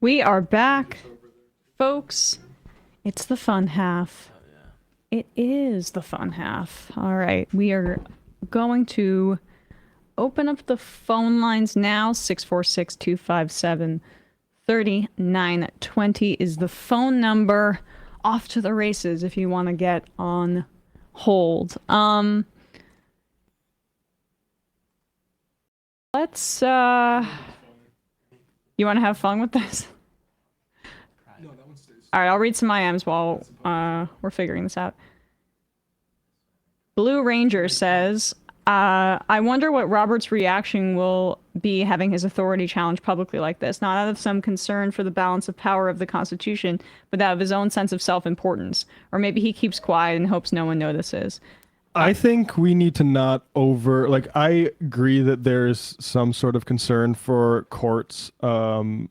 We are back, folks. It's the fun half. It is the fun half. All right, we are going to open up the phone lines now. 646-257-3920 is the phone number. Off to the races if you want to get on hold. Let's you want to have fun with this? No, that one stays. All right, I'll read some IMs while we're figuring this out. Blue Ranger says, I wonder what Robert's reaction will be having his authority challenged publicly like this, not out of some concern for the balance of power of the Constitution, but out of his own sense of self-importance. Or maybe he keeps quiet and hopes no one notices. I think we need to not I agree that there's some sort of concern for courts and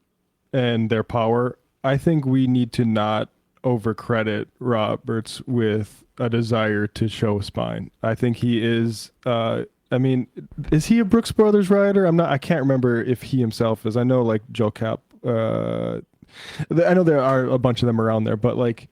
their power. I think we need to not overcredit Roberts with a desire to show spine. I think he is, is he a Brooks Brothers writer? I can't remember if he himself is. I know like Joe Cap, I know there are a bunch of them around there, but like,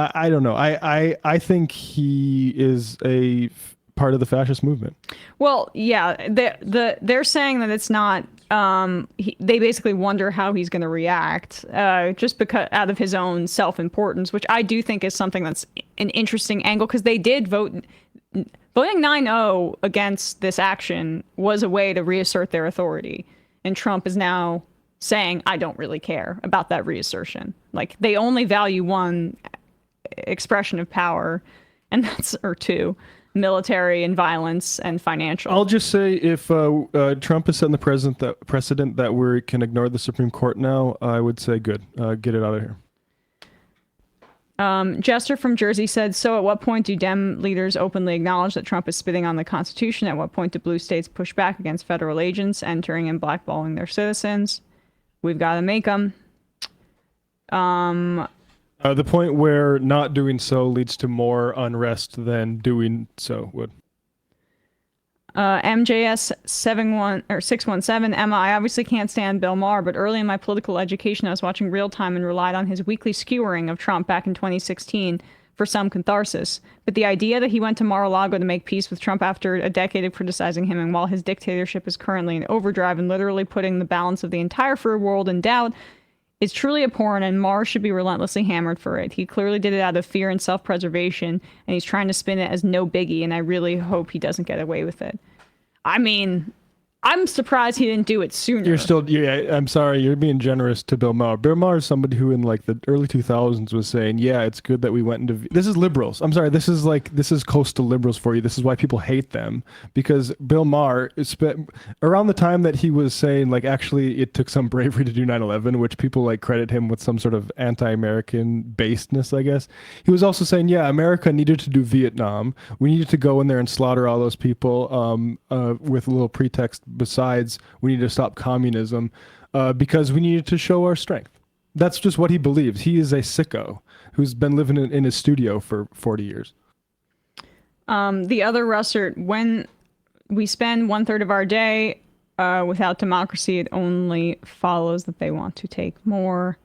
I don't know. I think he is a part of the fascist movement. Well, yeah, they're saying that it's not. They basically wonder how he's going to react, just because out of his own self-importance, which I do think is something that's an interesting angle because they did vote. Voting 9-0 against this action was a way to reassert their authority, and Trump is now saying, "I don't really care about that reassertion." Like they only value one expression of power, and that's or two: military and violence and financial. I'll just say if Trump is setting the precedent that we can ignore the Supreme Court now, I would say good. Get it out of here. Jester from Jersey said, so at what point do Dem leaders openly acknowledge that Trump is spitting on the Constitution? At what point do blue states push back against federal agents entering and blackballing their citizens? We've got to make them. The point where not doing so leads to more unrest than doing so would. MJS 617, Emma, I obviously can't stand Bill Maher, but early in my political education, I was watching Real Time and relied on his weekly skewering of Trump back in 2016 for some catharsis. But the idea that he went to Mar-a-Lago to make peace with Trump after a decade of criticizing him, and while his dictatorship is currently in overdrive and literally putting the balance of the entire free world in doubt, is truly abhorrent, and Maher should be relentlessly hammered for it. He clearly did it out of fear and self-preservation, and he's trying to spin it as no biggie, and I really hope he doesn't get away with it. I mean, I'm surprised he didn't do it sooner. I'm sorry, you're being generous to Bill Maher. Bill Maher is somebody who in like the early 2000s was saying, yeah, it's good that we went into... This is liberals. I'm sorry, this is coastal liberals for you. This is why people hate them. Because Bill Maher, around the time that he was saying, like, actually, it took some bravery to do 9/11, which people like credit him with some sort of anti-American basedness, I guess. He was also saying, yeah, America needed to do Vietnam. We needed to go in there and slaughter all those people with a little pretext. Besides, we need to stop communism because we needed to show our strength. That's just what he believes. He is a sicko who's been living in his studio for 40 years. The other Russert, when we spend 1/3 of our day without democracy, it only follows that they want to take more.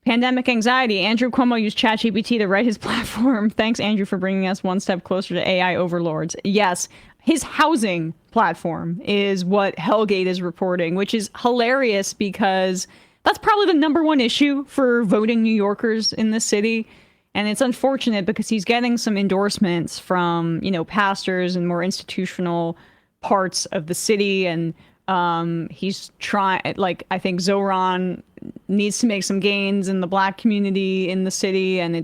Pandemic anxiety. Andrew Cuomo used ChatGPT to write his platform. Thanks, Andrew, for bringing us one step closer to AI overlords. Yes, his housing platform is what Hellgate is reporting, which is hilarious because that's probably the #1 issue for voting New Yorkers in the city. And it's unfortunate because he's getting some endorsements from, pastors and more institutional parts of the city. And he's trying, I think Zoran needs to make some gains in the black community in the city. And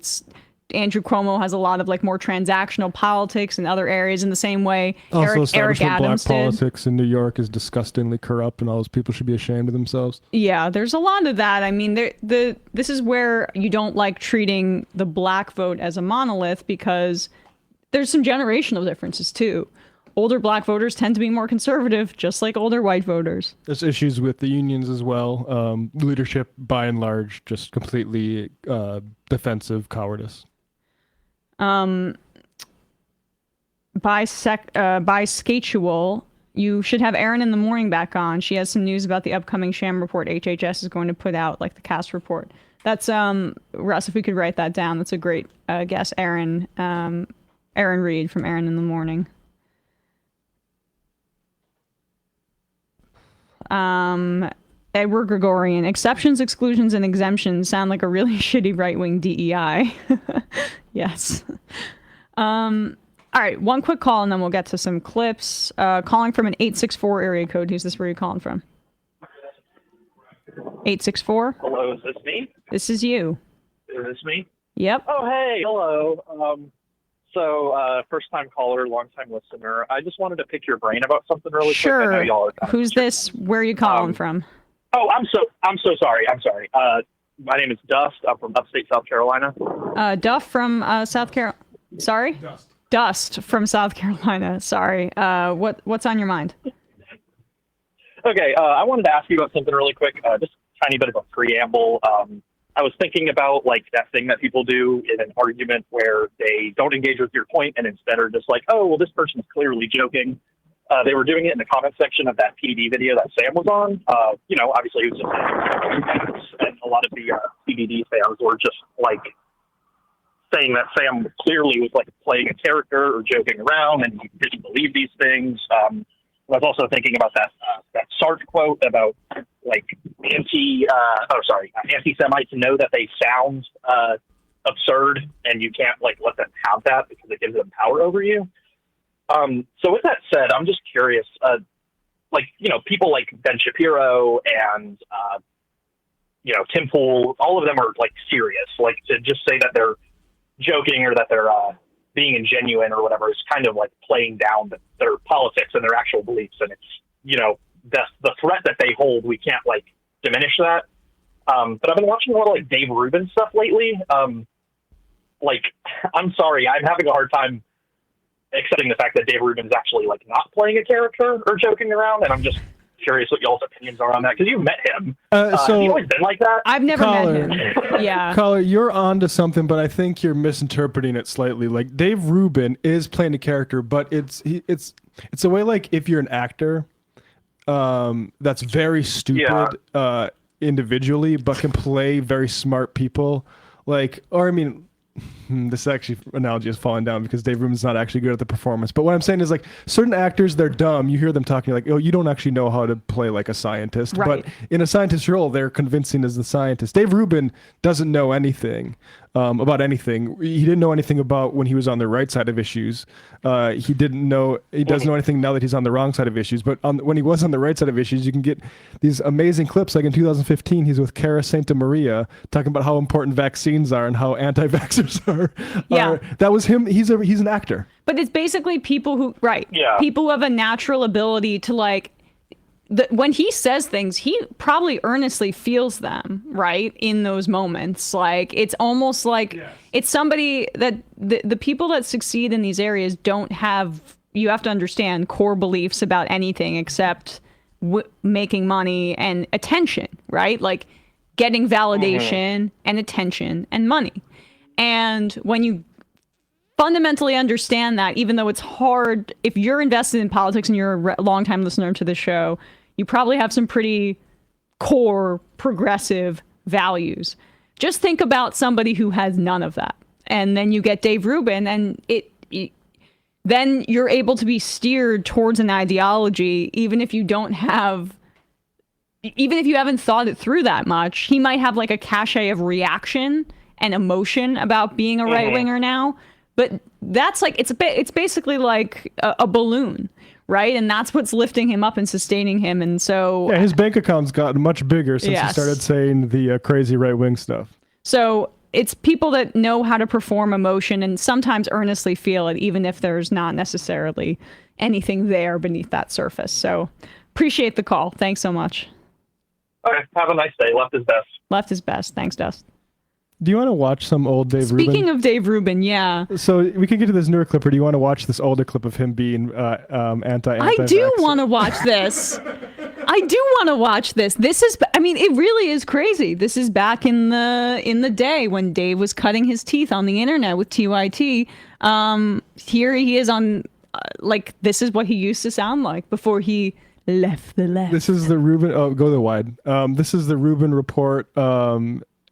Andrew Cuomo has a lot of more transactional politics in other areas in the same way Also, Eric Adams black did. politics in New York is disgustingly corrupt, and all those people should be ashamed of themselves. Yeah, there's a lot of that. I mean, this is where you don't like treating the black vote as a monolith because there's some generational differences too. Older black voters tend to be more conservative, just like older white voters. There's issues with the unions as well. Leadership, by and large, just completely defensive cowardice. Bisexual, you should have Erin in the morning back on. She has some news about the upcoming sham report HHS is going to put out, like the cast report. That's Russ, if we could write that down, that's a great guess. Erin Reed from Erin in the Morning. Edward Gregorian, exceptions, exclusions, and exemptions sound like a really shitty right-wing DEI. Yes. All right, one quick call and then we'll get to some clips. Calling from an 864 area code. Who's this? Where are you calling from? 864? Hello, is this me? This is you. Is this me? Yep. Oh, hey, hello. First time caller, long time listener. I just wanted to pick your brain about something really quick. I know y'all are Who's this? Where are you calling from? Oh, I'm so sorry. I'm sorry. My name is Dust. I'm from upstate South Carolina. Duff from South Carolina. Sorry? Dust from South Carolina. Sorry. What's on your mind? Okay, I wanted to ask you about something really quick. Just a tiny bit of a preamble. I was thinking about like that thing that people do in an argument where they don't engage with your point and instead are just like, oh, well, this person's clearly joking. They were doing it in the comment section of that PD video that Sam was on. Obviously he was just and a lot of the CBD fans were just like saying that Sam clearly was like playing a character or joking around and he didn't believe these things. I was also thinking about that Sartre quote about like anti-Semites know that they sound absurd and you can't like let them have that because it gives them power over you. So with that said, I'm just curious, people like Ben Shapiro and, Tim Pool, all of them are like serious, like to just say that they're joking or that they're being ingenuine or whatever is kind of like playing down their politics and their actual beliefs. And it's, the threat that they hold, we can't like diminish that. But I've been watching a lot of like Dave Rubin stuff lately. I'm sorry, I'm having a hard time accepting the fact that Dave Rubin's actually like not playing a character or joking around. And I'm just curious what y'all's opinions are on that because you've met him. Has he always been like that? I've never met him. Yeah. Caller, you're onto something, but I think you're misinterpreting it slightly. Like Dave Rubin is playing a character, but it's a way like if you're an actor, that's very stupid individually, but can play very smart people. This actually analogy is falling down because Dave Rubin's not actually good at the performance. But what I'm saying is like certain actors, they're dumb. You hear them talking like, oh, you don't actually know how to play like a scientist. Right. But in a scientist role, they're convincing as the scientist. Dave Rubin doesn't know anything about anything. He didn't know anything about when he was on the right side of issues. He doesn't know anything now that he's on the wrong side of issues. But when he was on the right side of issues, you can get these amazing clips. Like in 2015, he's with Cara Santa Maria talking about how important vaccines are and how anti-vaxxers are. Yeah. That was him. He's an actor. But it's basically people who, people who have a natural ability to like, when he says things, he probably earnestly feels them, right? In those moments. Like, it's almost like it's somebody that the people that succeed in these areas don't have, you have to understand, core beliefs about anything except making money and attention, right? Like getting validation and attention and money. And when you fundamentally understand that, even though it's hard, if you're invested in politics and you're a longtime listener to the show, you probably have some pretty core progressive values. Just think about somebody who has none of that. And then you get Dave Rubin and then you're able to be steered towards an ideology, even if you haven't thought it through that much. He might have like a cachet of reaction and emotion about being a right-winger now, but that's like, it's basically like a balloon, right? And that's what's lifting him up and sustaining him. And so his bank account's gotten much bigger since he started saying the crazy right-wing stuff. So it's people that know how to perform emotion and sometimes earnestly feel it, even if there's not necessarily anything there beneath that surface. So appreciate the call. Thanks so much. Okay, have a nice day. Left is best. Left is best. Thanks, Dust. Do you want to watch some old Dave Rubin? Speaking of Dave Rubin, yeah. So we can get to this newer clip, or do you want to watch this older clip of him being anti-vax? I do want to watch this. This is, I mean, it really is crazy. This is back in the day when Dave was cutting his teeth on the internet with TYT. Here he is on like this is what he used to sound like before he left the left. This is the Rubin. Oh, go to the wide. This is the Rubin report.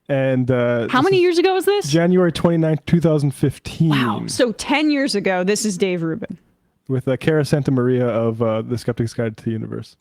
And how many years ago was this? January 29th, 2015. Wow. So 10 years ago, this is Dave Rubin. With Cara Santa Maria of The Skeptic's Guide to the Universe.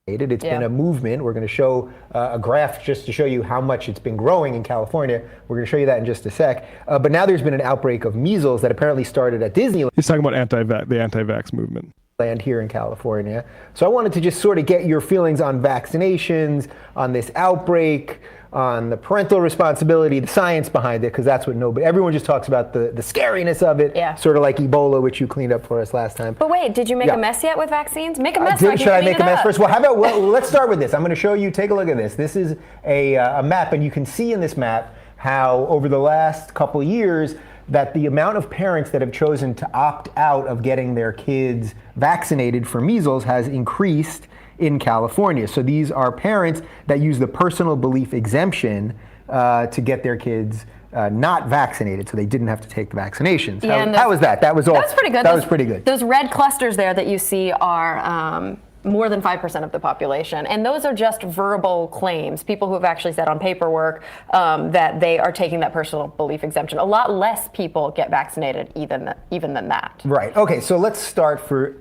It's been a movement. We're going to show a graph just to show you how much it's been growing in California. We're going to show you that in just a sec. But now there's been an outbreak of measles that apparently started at Disneyland. He's talking about the anti-vax movement. Here in California. So I wanted to just sort of get your feelings on vaccinations, on this outbreak, on the parental responsibility, the science behind it, because that's what everyone just talks about the scariness of it, sort of like Ebola, which you cleaned up for us last time. But wait, did you make a mess yet with vaccines? Make a mess. Should I make a mess first? Well, how about, let's start with this. I'm going to show you, take a look at this. This is a map, and you can see in this map how over the last couple of years, that the amount of parents that have chosen to opt out of getting their kids vaccinated for measles has increased in California. So these are parents that use the personal belief exemption to get their kids not vaccinated, so they didn't have to take the vaccinations. How was that? That was pretty good. That was pretty good. Those red clusters there that you see are more than 5% of the population. And those are just verbal claims, people who have actually said on paperwork that they are taking that personal belief exemption. A lot less people get vaccinated even than that. Right. Okay, so let's start for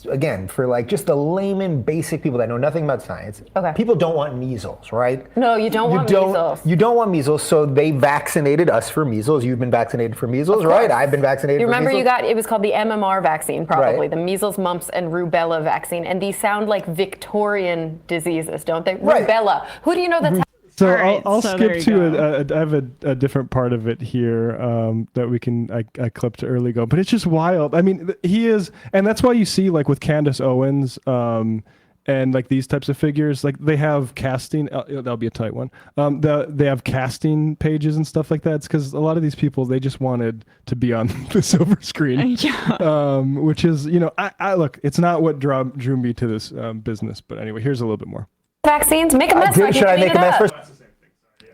like just the layman basic people that know nothing about science. Okay. People don't want measles, right? No, you don't want measles. You don't want measles, so they vaccinated us for measles. You've been vaccinated for measles, right? I've been vaccinated for measles. You remember it was called the MMR vaccine, probably, right. The measles, mumps, and rubella vaccine. And these sound like Victorian diseases, don't they? Right. Rubella. Who do you know that's So right, I'll so skip to I have a different part of it here that we can I clipped early ago, but it's just wild. I mean, he is, and that's why you see like with Candace Owens and like these types of figures, like they have casting. That'll be a tight one. They have casting pages and stuff like that. It's because a lot of these people they just wanted to be on the silver screen, which is I look. It's not what drew me to this business, but anyway, here's a little bit more. vaccines? Make a mess. Should I make a mess first?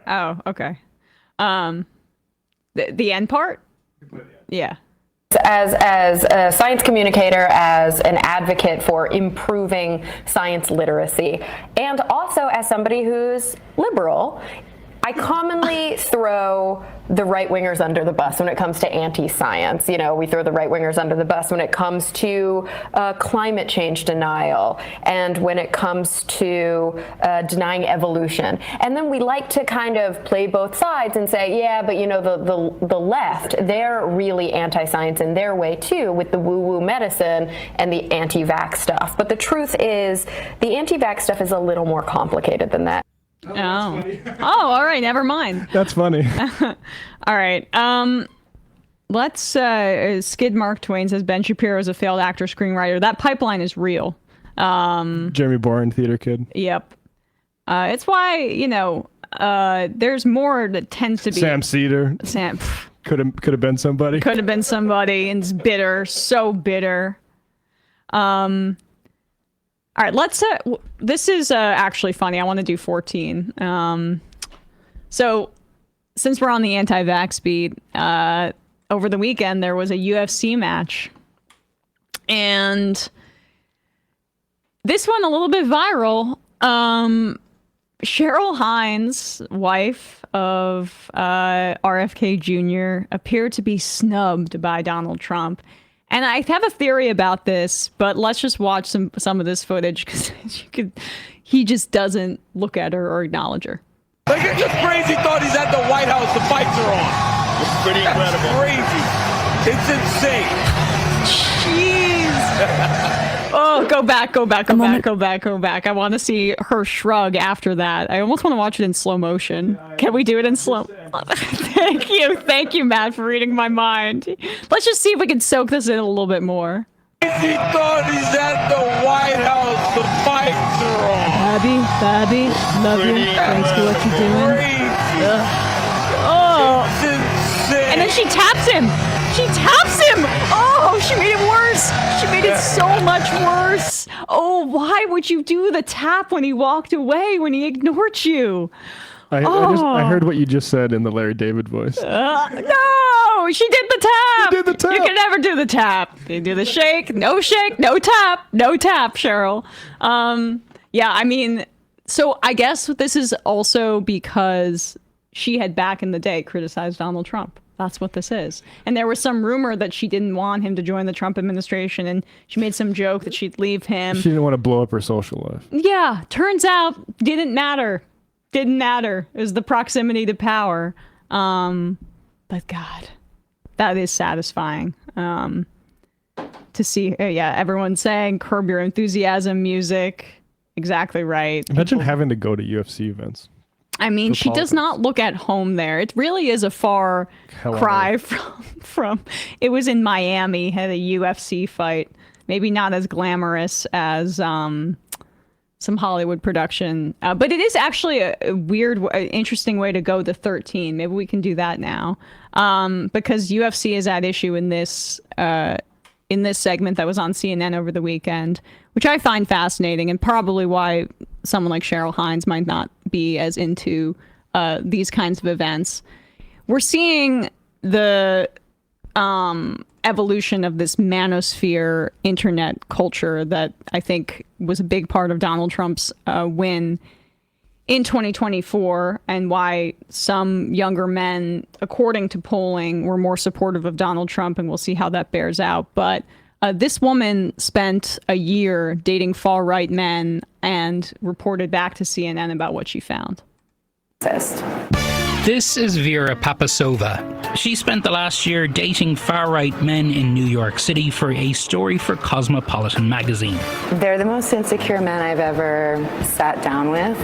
Oh, okay. The end part? Yeah. As a science communicator, as an advocate for improving science literacy, and also as somebody who's liberal, I commonly throw the right-wingers under the bus when it comes to anti-science. We throw the right-wingers under the bus when it comes to climate change denial and when it comes to denying evolution. And then we like to kind of play both sides and say, yeah, but the left, they're really anti-science in their way too, with the woo-woo medicine and the anti-vax stuff. But the truth is, the anti-vax stuff is a little more complicated than that. Oh, all right. Never mind. That's funny. All right. Let's Skid Mark Twain says Ben Shapiro is a failed actor screenwriter. That pipeline is real. Jeremy Bourne, theater kid. Yep. It's why there's more that tends to be Sam Cedar. Sam could have been somebody. Could have been somebody, and it's bitter, so bitter. All right, let's. This is actually funny. I want to do 14. So, since we're on the anti-vax beat, over the weekend there was a UFC match, and this went a little bit viral. Cheryl Hines, wife of RFK Jr., appeared to be snubbed by Donald Trump. And I have a theory about this, but let's just watch some of this footage because he just doesn't look at her or acknowledge her. Look at this crazy thought he's at the White House. The fights are on. It's pretty incredible. Crazy. It's insane. Jeez. Oh, go back. I want to see her shrug after that. I almost want to watch it in slow motion. Can we do it in slow? Thank you, Matt, for reading my mind. Let's just see if we can soak this in a little bit more. Crazy thought he's at the White House. The fights are on. Bobby, love you. Thanks for what you're doing. Oh. It's insane. And then she taps him. Oh, she made it worse. She made it so much worse. Oh, why would you do the tap when he walked away, when he ignored you? I heard what you just said in the Larry David voice. No! no, she did the tap. She did the tap. You can never do the tap. You do the shake, no tap, Cheryl. Yeah, I mean, so I guess this is also because she had back in the day criticized Donald Trump. That's what this is. And there was some rumor that she didn't want him to join the Trump administration, and she made some joke that she'd leave him. She didn't want to blow up her social life. Yeah, turns out didn't matter. Didn't matter. It was the proximity to power. But God, that is satisfying to see. Everyone saying "Curb Your Enthusiasm" music. Exactly right. Imagine having to go to UFC events. I mean, she does not look at home there. It really is a far cry from. It was in Miami, had a UFC fight. Maybe not as glamorous as some Hollywood production, but it is actually a weird, interesting way to go to 13. Maybe we can do that now, because UFC is at issue in this segment that was on CNN over the weekend, which I find fascinating, and probably why someone like Cheryl Hines might not be as into these kinds of events. We're seeing the evolution of this manosphere internet culture that I think was a big part of Donald Trump's win in 2024, and why some younger men, according to polling, were more supportive of Donald Trump, and we'll see how that bears out. But this woman spent a year dating far-right men and reported back to CNN about what she found. This is Vera Papasova. She spent the last year dating far-right men in New York City for a story for Cosmopolitan magazine. They're the most insecure men I've ever sat down with.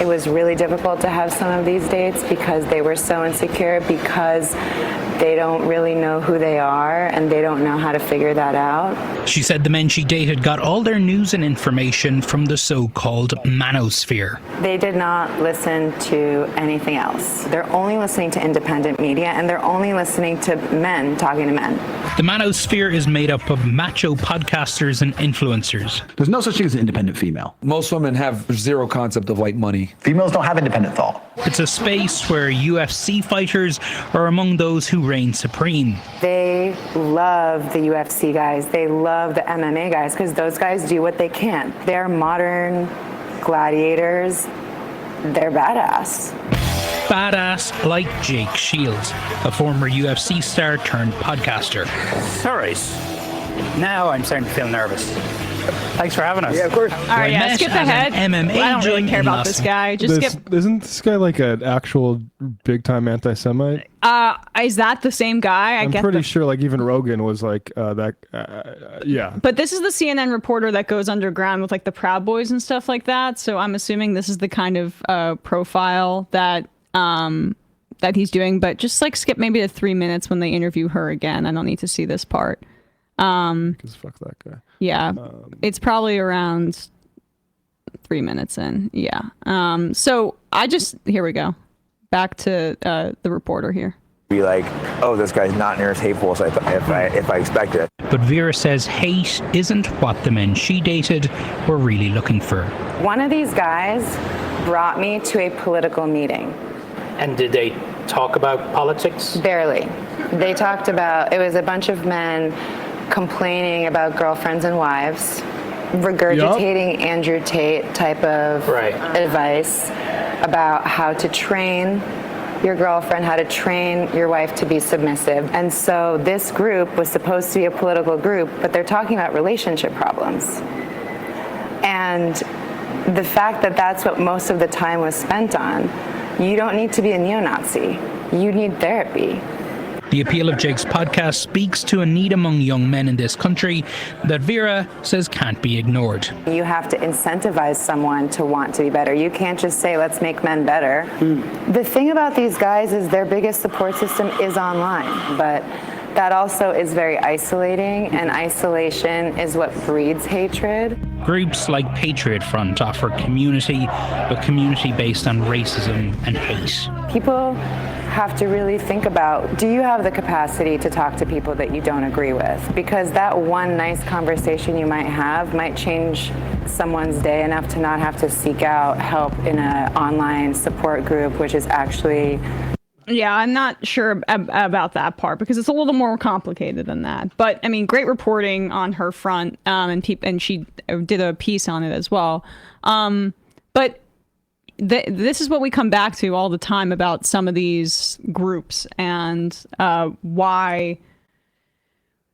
It was really difficult to have some of these dates because they were so insecure, because they don't really know who they are and they don't know how to figure that out. She said the men she dated got all their news and information from the so-called Manosphere. They did not listen to anything else. They're only listening to independent media, and they're only listening to men talking to men. The Manosphere is made up of macho podcasters and influencers. There's no such thing as an independent female. Most women have zero concept of like money. Females don't have independent thought. It's a space where UFC fighters are among those who reign supreme. They love the UFC guys. They love the MMA guys because those guys do what they can. They're modern gladiators. They're badass. Badass like Jake Shields, a former UFC star turned podcaster. Sorry. Now I'm starting to feel nervous. Thanks for having us. Yeah, of course. All right, yeah, skip ahead. MMA I don't really care about this guy. Just skip. Isn't this guy like an actual big-time anti-Semite? Is that the same guy? I'm pretty sure like even Rogan was like that. Yeah. But this is the CNN reporter that goes underground with like the Proud Boys and stuff like that. So I'm assuming this is the kind of profile that he's doing. But just like skip maybe to 3 minutes when they interview her again. I don't need to see this part. Because fuck that guy. Yeah, it's probably around 3 minutes in. Yeah. So here we go. Back to the reporter here. Be like, oh, this guy's not near as hateful as if I expected it. But Vera says hate isn't what the men she dated were really looking for. One of these guys brought me to a political meeting. And did they talk about politics? Barely. They talked about, it was a bunch of men complaining about girlfriends and wives, regurgitating Andrew Tate type of advice about how to train your girlfriend, how to train your wife to be submissive. And so this group was supposed to be a political group, but they're talking about relationship problems. And the fact that that's what most of the time was spent on, you don't need to be a neo-Nazi. You need therapy. The appeal of Jake's podcast speaks to a need among young men in this country that Vera says can't be ignored. You have to incentivize someone to want to be better. You can't just say, let's make men better. The thing about these guys is their biggest support system is online, but that also is very isolating, and isolation is what breeds hatred. Groups like Patriot Front offer community, but community based on racism and hate. People have to really think about, do you have the capacity to talk to people that you don't agree with? Because that one nice conversation you might have might change someone's day enough to not have to seek out help in an online support group, which is actually Yeah, I'm not sure about that part because it's a little more complicated than that. But I mean, great reporting on her front, and she did a piece on it as well. But this is what we come back to all the time about some of these groups and why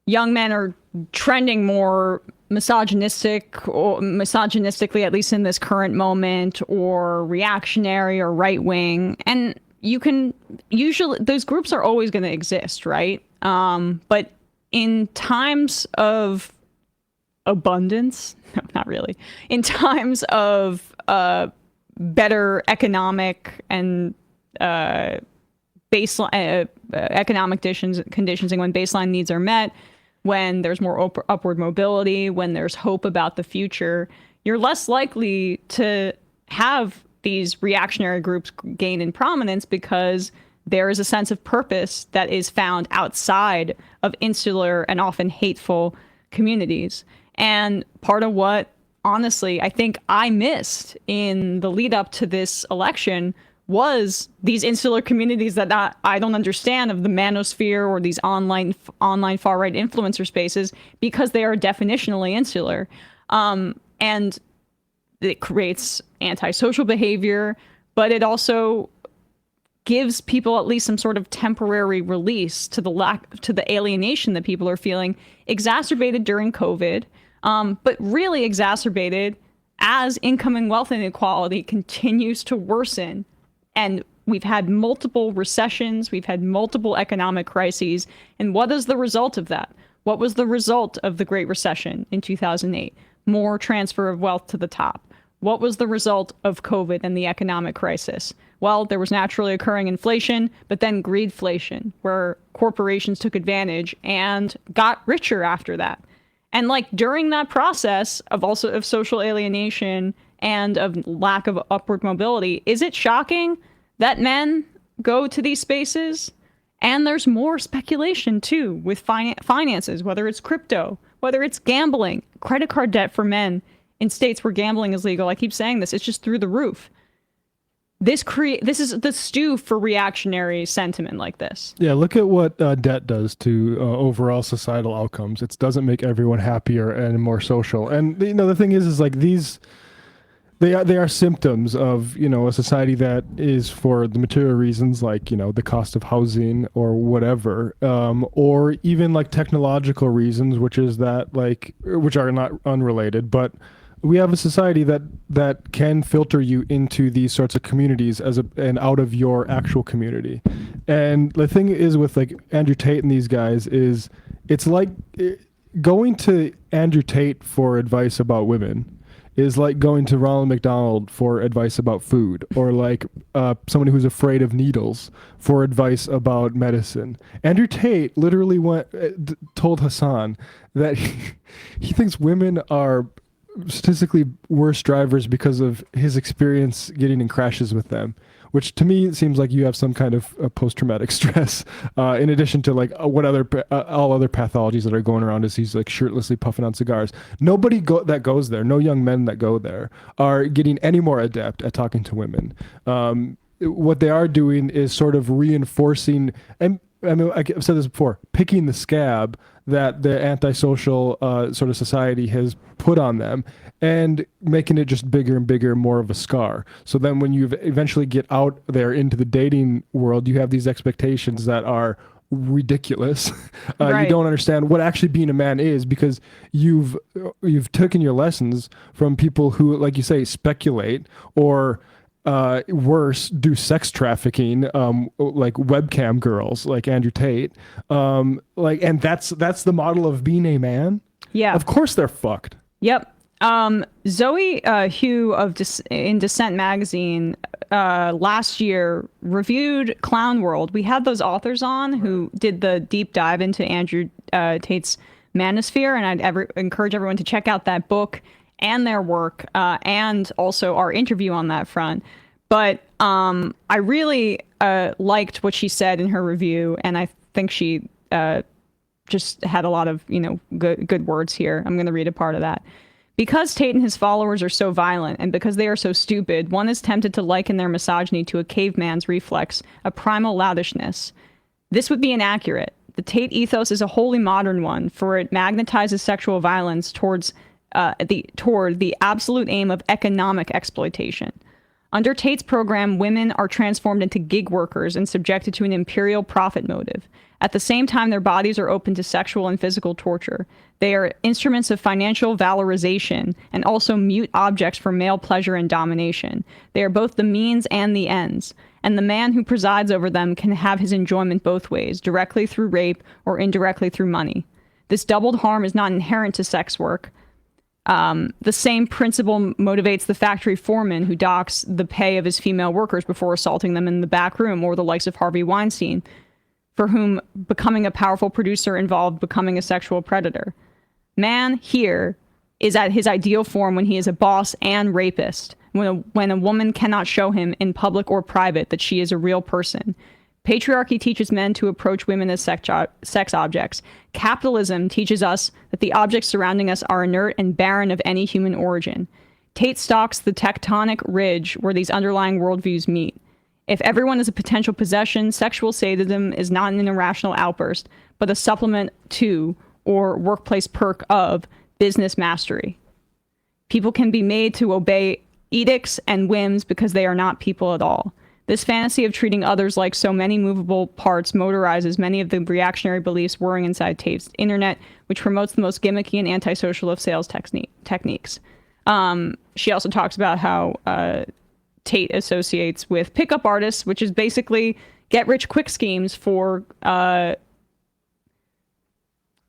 young men are trending more misogynistically, at least in this current moment, or reactionary or right wing. And you can usually, those groups are always going to exist, right? But in times of abundance, no, not really. In times of better economic and baseline economic conditions, and when baseline needs are met, when there's more upward mobility, when there's hope about the future, you're less likely to have these reactionary groups gain in prominence because there is a sense of purpose that is found outside of insular and often hateful communities. And part of what, honestly, I think I missed in the lead up to this election was these insular communities that I don't understand, of the Manosphere or these online far-right influencer spaces, because they are definitionally insular. And it creates antisocial behavior, but it also gives people at least some sort of temporary release to the alienation that people are feeling, exacerbated during COVID, but really exacerbated as income and wealth inequality continues to worsen. And we've had multiple recessions, we've had multiple economic crises. And what is the result of that? What was the result of the Great Recession in 2008? More transfer of wealth to the top. What was the result of COVID and the economic crisis? Well, there was naturally occurring inflation, but then greedflation, where corporations took advantage and got richer after that. And like during that process of social alienation and of lack of upward mobility, is it shocking that men go to these spaces? And there's more speculation too with finances, whether it's crypto, whether it's gambling, credit card debt for men in states where gambling is legal. I keep saying this, it's just through the roof. This is the stew for reactionary sentiment like this. Yeah, look at what debt does to overall societal outcomes. It doesn't make everyone happier and more social. And the thing is like these, they are symptoms of a society that is for the material reasons, like the cost of housing or whatever, or even like technological reasons, which are not unrelated, but we have a society that can filter you into these sorts of communities and out of your actual community. And the thing is with like Andrew Tate and these guys is it's like going to Andrew Tate for advice about women is like going to Ronald McDonald for advice about food, or like somebody who's afraid of needles for advice about medicine. Andrew Tate literally told Hassan that he thinks women are statistically worse drivers because of his experience getting in crashes with them, which to me seems like you have some kind of post-traumatic stress, in addition to like all other pathologies that are going around as he's like shirtlessly puffing on cigars. Nobody that goes there, no young men that go there are getting any more adept at talking to women. What they are doing is sort of reinforcing, and I mean, I've said this before, picking the scab that the antisocial sort of society has put on them and making it just bigger and bigger, more of a scar. So then when you eventually get out there into the dating world, you have these expectations that are ridiculous. Right. You don't understand what actually being a man is because you've taken your lessons from people who, like you say, speculate or worse, do sex trafficking, like webcam girls, like Andrew Tate, and that's the model of being a man. Yeah, of course they're fucked. Yep. Zoe Hugh in Dissent magazine last year reviewed Clown World. We had those authors on who did the deep dive into Andrew Tate's Manosphere, and I'd encourage everyone to check out that book and their work, and also our interview on that front. But I really liked what she said in her review, and I think she just had a lot of good words here. I'm going to read a part of that. Because Tate and his followers are so violent, and because they are so stupid, one is tempted to liken their misogyny to a caveman's reflex, a primal lavishness. This would be inaccurate. The Tate ethos is a wholly modern one, for it magnetizes sexual violence toward the absolute aim of economic exploitation. Under Tate's program, women are transformed into gig workers and subjected to an imperial profit motive. At the same time, their bodies are open to sexual and physical torture. They are instruments of financial valorization and also mute objects for male pleasure and domination. They are both the means and the ends. And the man who presides over them can have his enjoyment both ways, directly through rape or indirectly through money. This doubled harm is not inherent to sex work. The same principle motivates the factory foreman who docks the pay of his female workers before assaulting them in the back room, or the likes of Harvey Weinstein, for whom becoming a powerful producer involved becoming a sexual predator. Man here is at his ideal form when he is a boss and rapist, when a woman cannot show him in public or private that she is a real person. Patriarchy teaches men to approach women as sex objects. Capitalism teaches us that the objects surrounding us are inert and barren of any human origin. Tate stalks the tectonic ridge where these underlying worldviews meet. If everyone is a potential possession, sexual sadism is not an irrational outburst, but a supplement to, or workplace perk of, business mastery. People can be made to obey edicts and whims because they are not people at all. This fantasy of treating others like so many movable parts motorizes many of the reactionary beliefs whirring inside Tate's internet, which promotes the most gimmicky and antisocial of sales techniques. She also talks about how Tate associates with pickup artists, which is basically get-rich-quick schemes for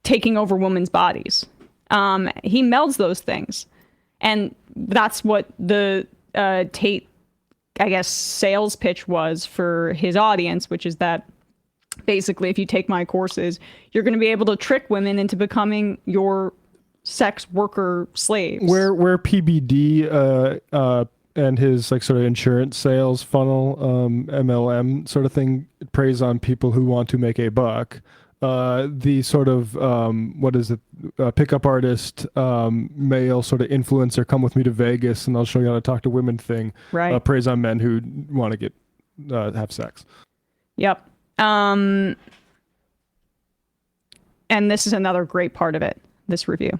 taking over women's bodies. He melds those things. And that's what the Tate, I guess, sales pitch was for his audience, which is that basically if you take my courses, you're going to be able to trick women into becoming your sex worker slaves. Where PBD and his like sort of insurance sales funnel, MLM sort of thing, preys on people who want to make a buck. The sort of pickup artist, male sort of influencer, come with me to Vegas and I'll show you how to talk to women thing, right, preys on men who want to get have sex. Yep. And this is another great part of it, this review.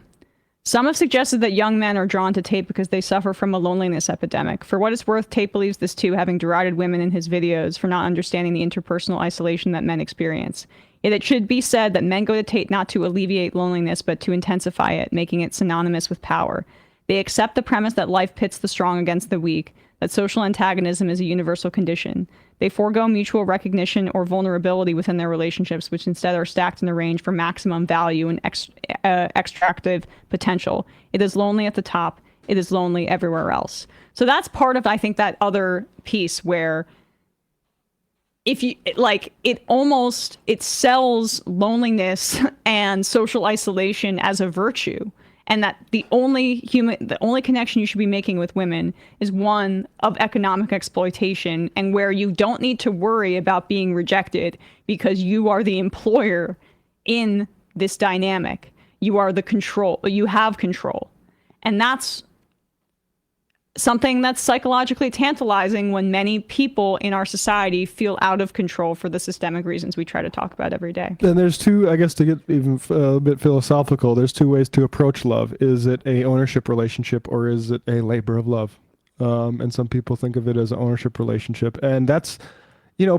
Some have suggested that young men are drawn to Tate because they suffer from a loneliness epidemic. For what it's worth, Tate believes this too, having derided women in his videos for not understanding the interpersonal isolation that men experience. Yet it should be said that men go to Tate not to alleviate loneliness, but to intensify it, making it synonymous with power. They accept the premise that life pits the strong against the weak, that social antagonism is a universal condition. They forego mutual recognition or vulnerability within their relationships, which instead are stacked and arranged for maximum value and extractive potential. It is lonely at the top. It is lonely everywhere else. So that's part of, I think, that other piece where if you like, it sells loneliness and social isolation as a virtue. And that the only connection you should be making with women is one of economic exploitation, and where you don't need to worry about being rejected because you are the employer in this dynamic. You are the control. You have control. And that's something that's psychologically tantalizing when many people in our society feel out of control for the systemic reasons we try to talk about every day. And there's two, I guess, to get even a bit philosophical, there's two ways to approach love. Is it a ownership relationship or is it a labor of love? And some people think of it as an ownership relationship. And that's,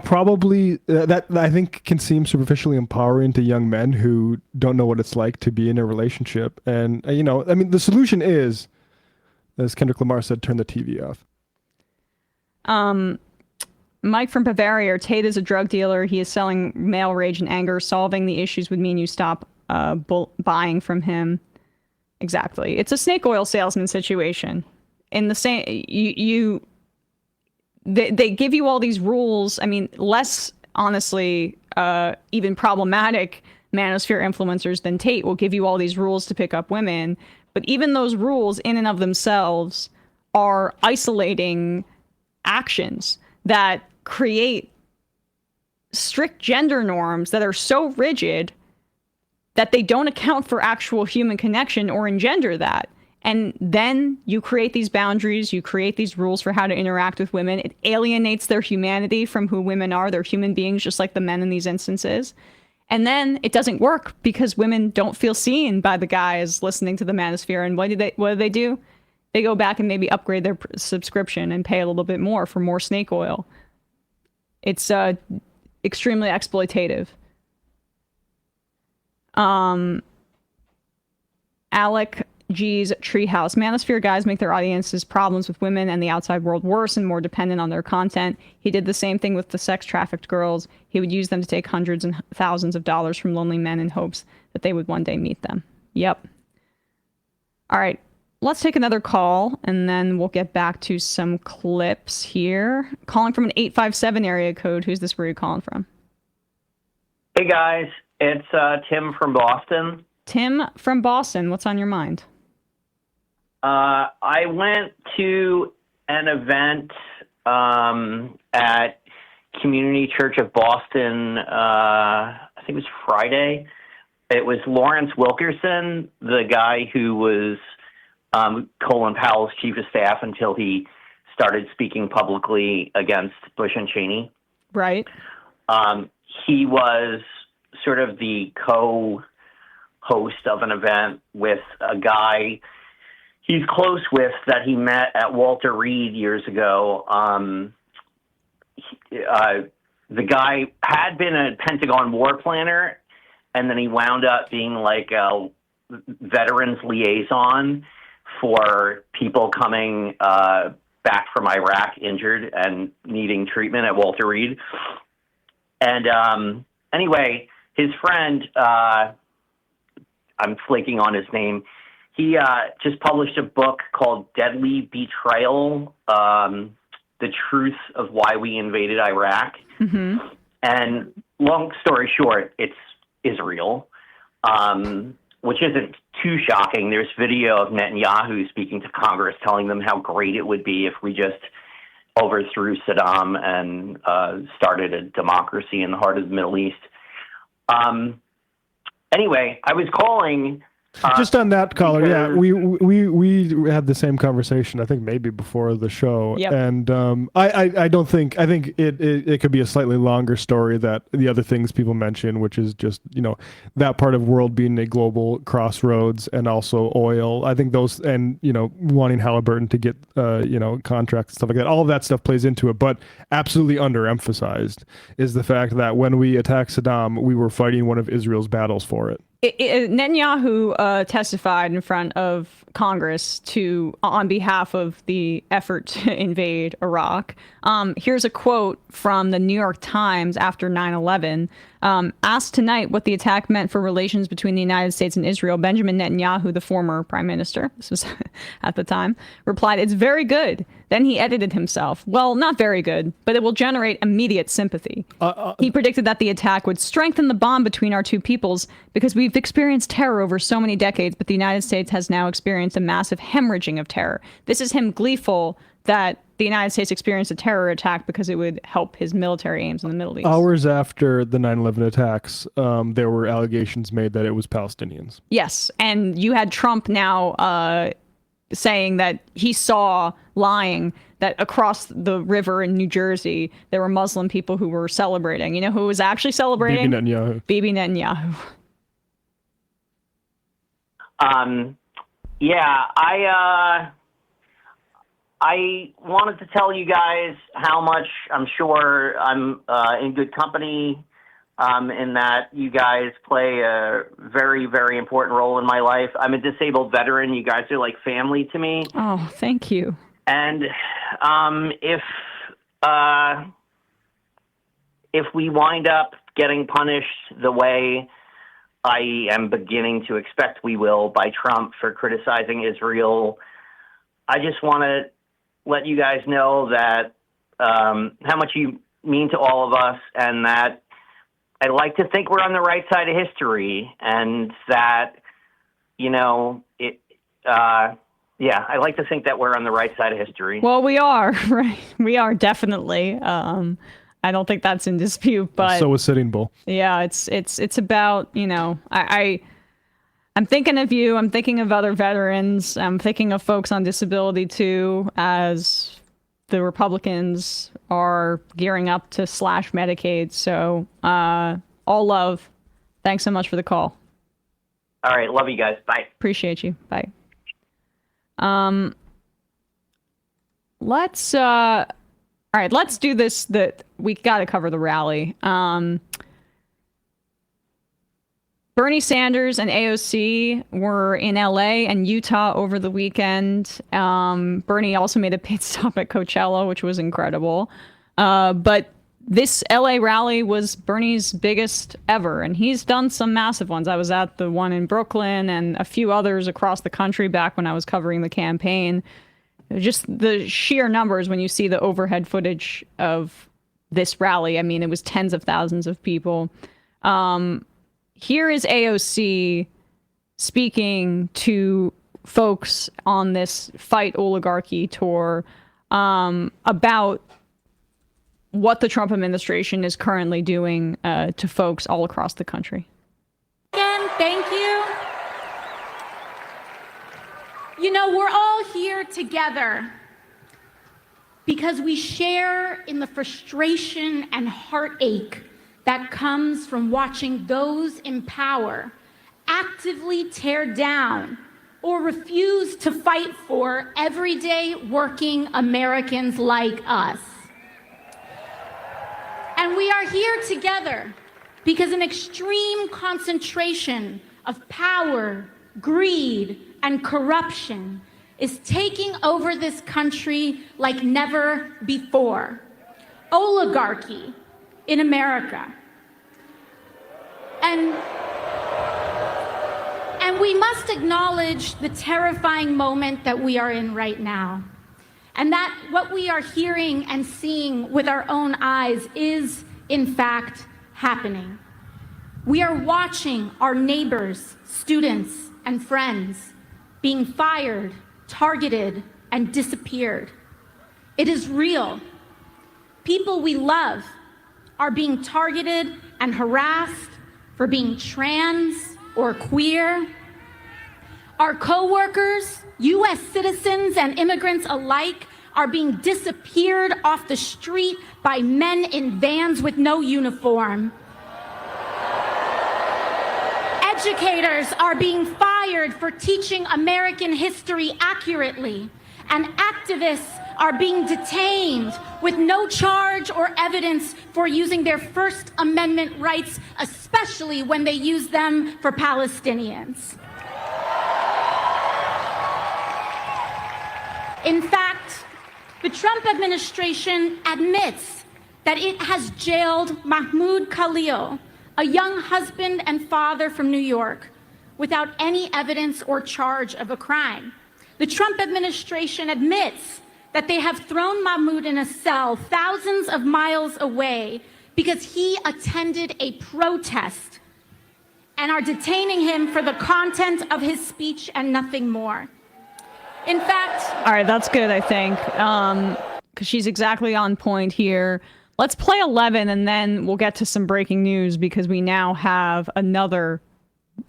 probably that I think can seem superficially empowering to young men who don't know what it's like to be in a relationship. And, the solution is, as Kendrick Lamar said, turn the TV off. Mike from Bavaria, Tate is a drug dealer. He is selling male rage and anger. Solving the issues would mean you stop buying from him. Exactly. It's a snake oil salesman situation. In the same, they give you all these rules. I mean, less, honestly, even problematic manosphere influencers than Tate will give you all these rules to pick up women. But even those rules in and of themselves are isolating actions that create strict gender norms that are so rigid that they don't account for actual human connection or engender that. And then you create these boundaries, you create these rules for how to interact with women. It alienates their humanity from who women are. They're human beings just like the men in these instances. And then it doesn't work because women don't feel seen by the guys listening to the Manosphere. And what do they do? They go back and maybe upgrade their subscription and pay a little bit more for more snake oil. It's extremely exploitative. Alec G's Treehouse. Manosphere guys make their audience's problems with women and the outside world worse and more dependent on their content. He did the same thing with the sex trafficked girls. He would use them to take hundreds and thousands of dollars from lonely men in hopes that they would one day meet them. Yep. All right. Let's take another call, and then we'll get back to some clips here. Calling from an 857 area code. Who's this? Where are you calling from? Hey, guys. It's Tim from Boston. Tim from Boston. What's on your mind? I went to an event at Community Church of Boston, I think it was Friday. It was Lawrence Wilkerson, the guy who was Colin Powell's chief of staff until he started speaking publicly against Bush and Cheney. Right. He was sort of the co-host of an event with a guy he's close with that he met at Walter Reed years ago. The guy had been a Pentagon war planner, and then he wound up being like a veterans liaison for people coming back from Iraq injured and needing treatment at Walter Reed. And anyway, his friend, I'm flaking on his name, he just published a book called Deadly Betrayal, The Truth of Why We Invaded Iraq. Mm-hmm. And long story short, it's Israel, which isn't too shocking. There's video of Netanyahu speaking to Congress telling them how great it would be if we just overthrew Saddam and started a democracy in the heart of the Middle East. Anyway, I was calling... Just on that, caller, yeah, we had the same conversation, I think maybe before the show. Yep. And I think it could be a slightly longer story that the other things people mention, which is just, that part of world being a global crossroads, and also oil. I think those, and, wanting Halliburton to get, contracts and stuff like that, all of that stuff plays into it. But absolutely underemphasized is the fact that when we attacked Saddam, we were fighting one of Israel's battles for it. Netanyahu testified in front of Congress on behalf of the effort to invade Iraq. Here's a quote from the New York Times after 9/11. Asked tonight what the attack meant for relations between the United States and Israel, Benjamin Netanyahu, the former prime minister, this was at the time, replied, "It's very good." Then he edited himself. "Well, not very good, but it will generate immediate sympathy." He predicted that the attack would strengthen the bond between our two peoples because we've experienced terror over so many decades, but the United States has now experienced a massive hemorrhaging of terror. This is him gleeful that the United States experienced a terror attack because it would help his military aims in the Middle East. Hours after the 9/11 attacks, there were allegations made that it was Palestinians. Yes, and you had Trump now saying that he saw, lying, that across the river in New Jersey, there were Muslim people who were celebrating. You know who was actually celebrating? Bibi Netanyahu. Bibi Netanyahu. Yeah, I wanted to tell you guys how much I'm sure I'm in good company, in that you guys play a very, very important role in my life. I'm a disabled veteran. You guys are like family to me. Oh, thank you. And if we wind up getting punished the way I am beginning to expect we will by Trump for criticizing Israel, I just want to let you guys know that how much you mean to all of us, and that I like to think we're on the right side of history, and that, I like to think that we're on the right side of history. Well, we are, right? We are definitely. I don't think that's in dispute, but so was Sitting Bull. Yeah, it's about, I'm thinking of you. I'm thinking of other veterans. I'm thinking of folks on disability too, as the Republicans are gearing up to slash Medicaid. So all love. Thanks so much for the call. All right. Love you guys. Bye. Appreciate you. Bye. Let's all right, let's do this. We got to cover the rally. Bernie Sanders and AOC were in LA and Utah over the weekend. Bernie also made a pit stop at Coachella, which was incredible. But this LA rally was Bernie's biggest ever, and he's done some massive ones. I was at the one in Brooklyn and a few others across the country back when I was covering the campaign. Just the sheer numbers when you see the overhead footage of this rally. I mean, it was tens of thousands of people. Here is AOC speaking to folks on this Fight Oligarchy tour about what the Trump administration is currently doing to folks all across the country. Again, thank you. You know, we're all here together because we share in the frustration and heartache that comes from watching those in power actively tear down or refuse to fight for everyday working Americans like us. And we are here together because an extreme concentration of power, greed, and corruption is taking over this country like never before. Oligarchy in America. And we must acknowledge the terrifying moment that we are in right now. And that what we are hearing and seeing with our own eyes is, in fact, happening. We are watching our neighbors, students, and friends being fired, targeted, and disappeared. It is real. People we love are being targeted and harassed for being trans or queer. Our coworkers, U.S. citizens and immigrants alike, are being disappeared off the street by men in vans with no uniform. Educators are being fired for teaching American history accurately, and activists are being detained with no charge or evidence for using their First Amendment rights, especially when they use them for Palestinians. In fact, the Trump administration admits that it has jailed Mahmoud Khalil, a young husband and father from New York, without any evidence or charge of a crime. The Trump administration admits that they have thrown Mahmoud in a cell thousands of miles away because he attended a protest, and are detaining him for the content of his speech and nothing more. In fact... All right, that's good, I think, because she's exactly on point here. Let's play 11, and then we'll get to some breaking news, because we now have another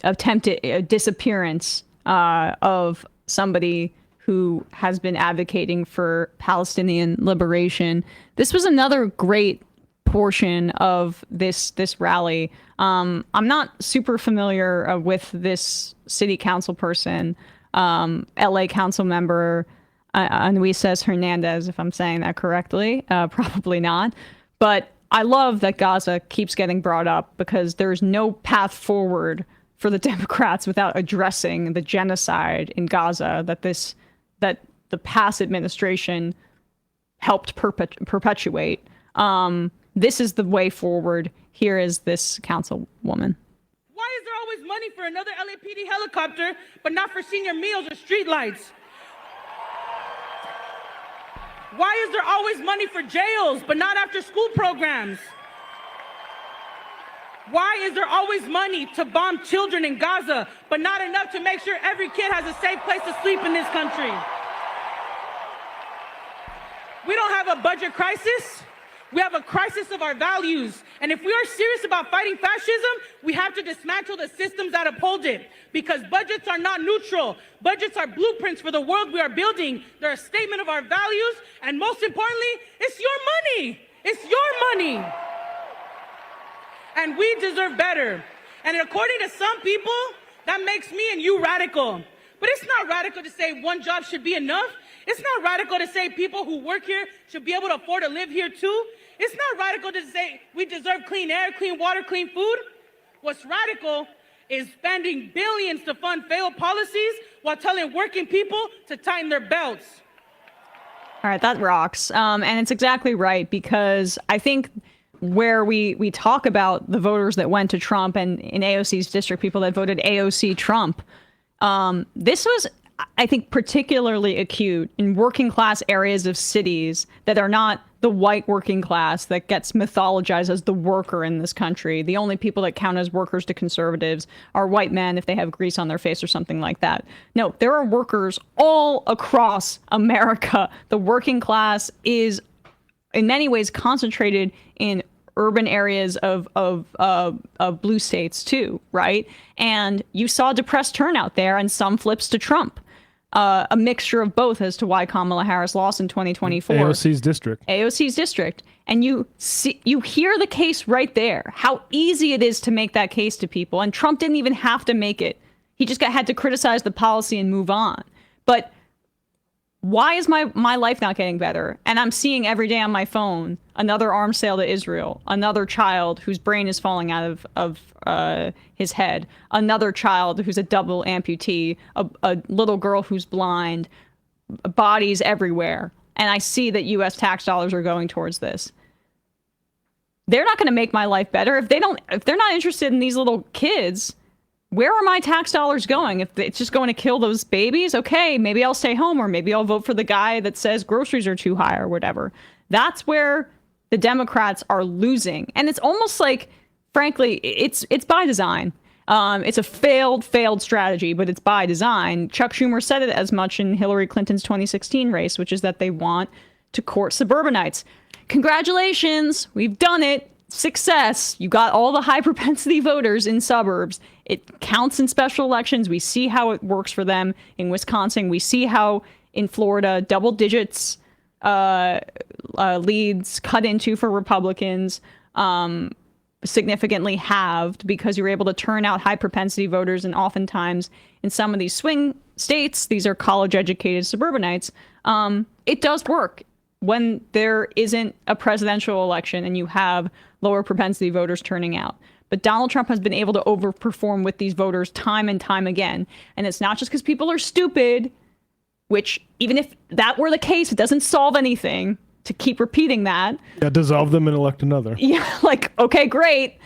attempted disappearance of somebody who has been advocating for Palestinian liberation. This was another great portion of this rally. I'm not super familiar with this city council person, LA council member, Anuises Hernandez, if I'm saying that correctly. Probably not. But I love that Gaza keeps getting brought up, because there's no path forward for the Democrats without addressing the genocide in Gaza that the past administration helped perpetuate. This is the way forward. Here is this councilwoman. Why is there always money for another LAPD helicopter, but not for senior meals or streetlights? Why is there always money for jails, but not after school programs? Why is there always money to bomb children in Gaza, but not enough to make sure every kid has a safe place to sleep in this country? We don't have a budget crisis. We have a crisis of our values. And if we are serious about fighting fascism, we have to dismantle the systems that uphold it. Because budgets are not neutral. Budgets are blueprints for the world we are building. They're a statement of our values. And most importantly, it's your money. It's your money. And we deserve better. And according to some people, that makes me and you radical. But it's not radical to say one job should be enough. It's not radical to say people who work here should be able to afford to live here too. It's not radical to say we deserve clean air, clean water, clean food. What's radical is spending billions to fund failed policies while telling working people to tighten their belts. All right, that rocks. And it's exactly right, because I think where we talk about the voters that went to Trump, and in AOC's district, people that voted AOC Trump, this was, I think, particularly acute in working class areas of cities that are not the white working class that gets mythologized as the worker in this country. The only people that count as workers to conservatives are white men if they have grease on their face or something like that. No, there are workers all across America. The working class is in many ways concentrated in urban areas of blue states too, right? And you saw depressed turnout there and some flips to Trump. A mixture of both as to why Kamala Harris lost in 2024. AOC's district. AOC's district. And you hear the case right there, how easy it is to make that case to people. And Trump didn't even have to make it. He just had to criticize the policy and move on. But why is my life not getting better? And I'm seeing every day on my phone another arms sale to Israel, another child whose brain is falling out of his head, another child who's a double amputee, a little girl who's blind, bodies everywhere. And I see that U.S. tax dollars are going towards this. They're not going to make my life better. If they're not interested in these little kids, where are my tax dollars going? If it's just going to kill those babies, okay, maybe I'll stay home, or maybe I'll vote for the guy that says groceries are too high or whatever. That's where the Democrats are losing. And it's almost like, frankly, it's by design. It's a failed strategy, but it's by design. Chuck Schumer said it as much in Hillary Clinton's 2016 race, which is that they want to court suburbanites. Congratulations, we've done it. Success. You got all the high propensity voters in suburbs. It counts in special elections. We see how it works for them in Wisconsin. We see how in Florida, double digits leads cut into for Republicans, significantly halved, because you're able to turn out high propensity voters. And oftentimes in some of these swing states, these are college educated suburbanites. It does work when there isn't a presidential election and you have lower propensity voters turning out. But Donald Trump has been able to overperform with these voters time and time again. And it's not just because people are stupid, which even if that were the case, it doesn't solve anything to keep repeating that. Yeah, dissolve them and elect another. Yeah, like, okay, great.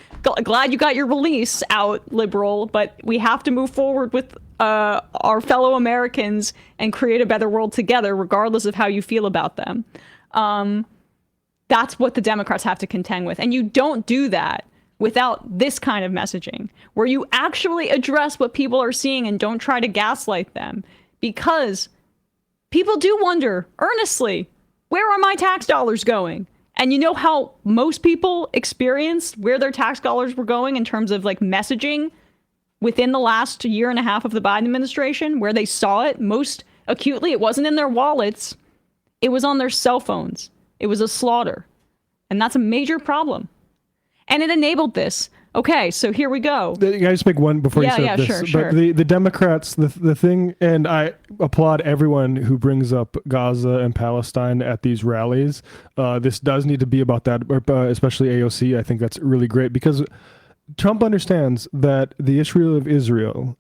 Glad you got your release out, liberal, but we have to move forward with our fellow Americans and create a better world together, regardless of how you feel about them. That's what the Democrats have to contend with. And you don't do that without this kind of messaging, where you actually address what people are seeing and don't try to gaslight them. Because people do wonder, earnestly, where are my tax dollars going? And you know how most people experienced where their tax dollars were going in terms of like messaging within the last year and a half of the Biden administration, where they saw it most acutely? It wasn't in their wallets. It was on their cell phones. It was a slaughter. And that's a major problem. And it enabled this. Okay, so here we go. Can I just make one before you say this? Sure. But the Democrats, the thing, and I applaud everyone who brings up Gaza and Palestine at these rallies. This does need to be about that, especially AOC. I think that's really great, because Trump understands that the issue of Israel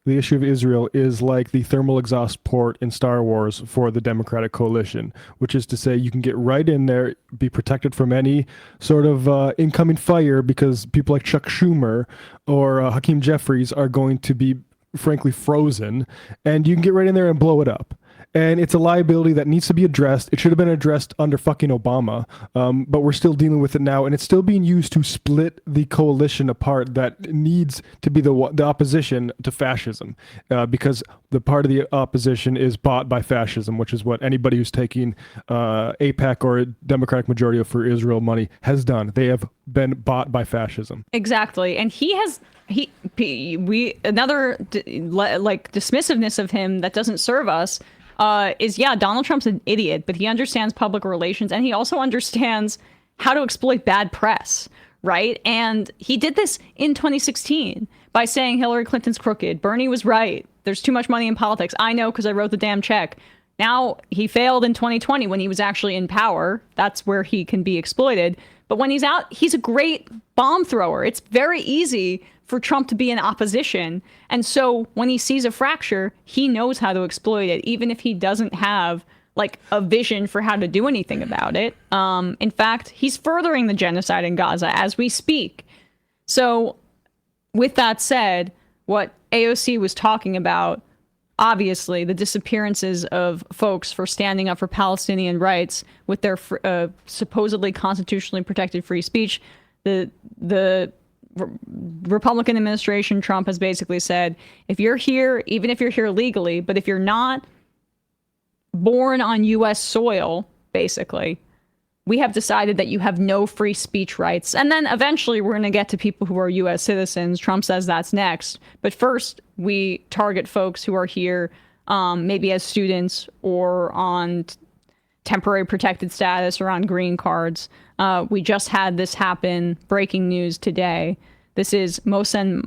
is like the thermal exhaust port in Star Wars for the Democratic coalition, which is to say you can get right in there, be protected from any sort of incoming fire, because people like Chuck Schumer or Hakeem Jeffries are going to be, frankly, frozen, and you can get right in there and blow it up. And it's a liability that needs to be addressed. It should have been addressed under fucking Obama, but we're still dealing with it now, and it's still being used to split the coalition apart that needs to be the opposition to fascism, because the part of the opposition is bought by fascism, which is what anybody who's taking AIPAC or Democratic Majority for Israel money has done. They have been bought by fascism. Exactly, and another dismissiveness of him that doesn't serve us. Is Donald Trump's an idiot, but he understands public relations and he also understands how to exploit bad press, right? And he did this in 2016 by saying Hillary Clinton's crooked. Bernie was right. There's too much money in politics. I know because I wrote the damn check. Now he failed in 2020 when he was actually in power. That's where he can be exploited. But when he's out, he's a great bomb thrower. It's very easy for Trump to be in opposition. And so when he sees a fracture, he knows how to exploit it, even if he doesn't have like a vision for how to do anything about it. In fact, he's furthering the genocide in Gaza as we speak. So with that said, what AOC was talking about, obviously the disappearances of folks for standing up for Palestinian rights with their supposedly constitutionally protected free speech, the Republican administration, Trump has basically said, if you're here, even if you're here legally, but if you're not born on U.S. soil, basically, we have decided that you have no free speech rights. And then eventually we're going to get to people who are U.S. citizens. Trump says that's next. But first, we target folks who are here maybe as students or on temporary protected status or on green cards. We just had this happen, breaking news today. This is Mohsen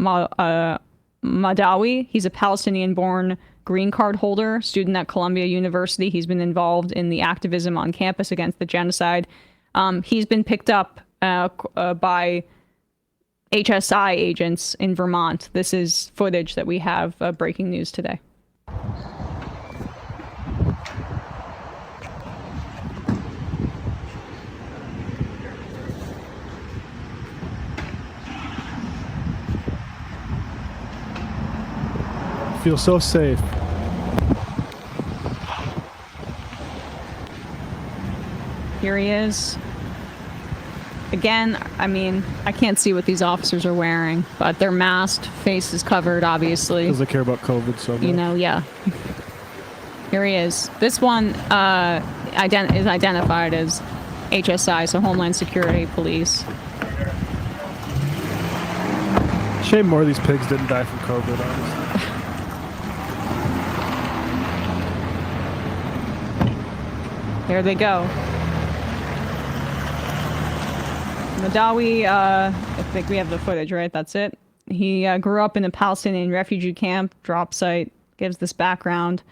Mahdawi. He's a Palestinian-born green card holder, student at Columbia University. He's been involved in the activism on campus against the genocide. He's been picked up by HSI agents in Vermont. This is footage that we have breaking news today. Feel so safe. Here he is. Again, I mean, I can't see what these officers are wearing, but they're masked, face is covered, obviously. Because they care about COVID so much. You know, yeah. Here he is. This one is identified as HSI, so Homeland Security Police. Shame more of these pigs didn't die from COVID, honestly. There they go. Mahdawi, I think we have the footage, right? That's it. He grew up in a Palestinian refugee camp, drop site, gives this background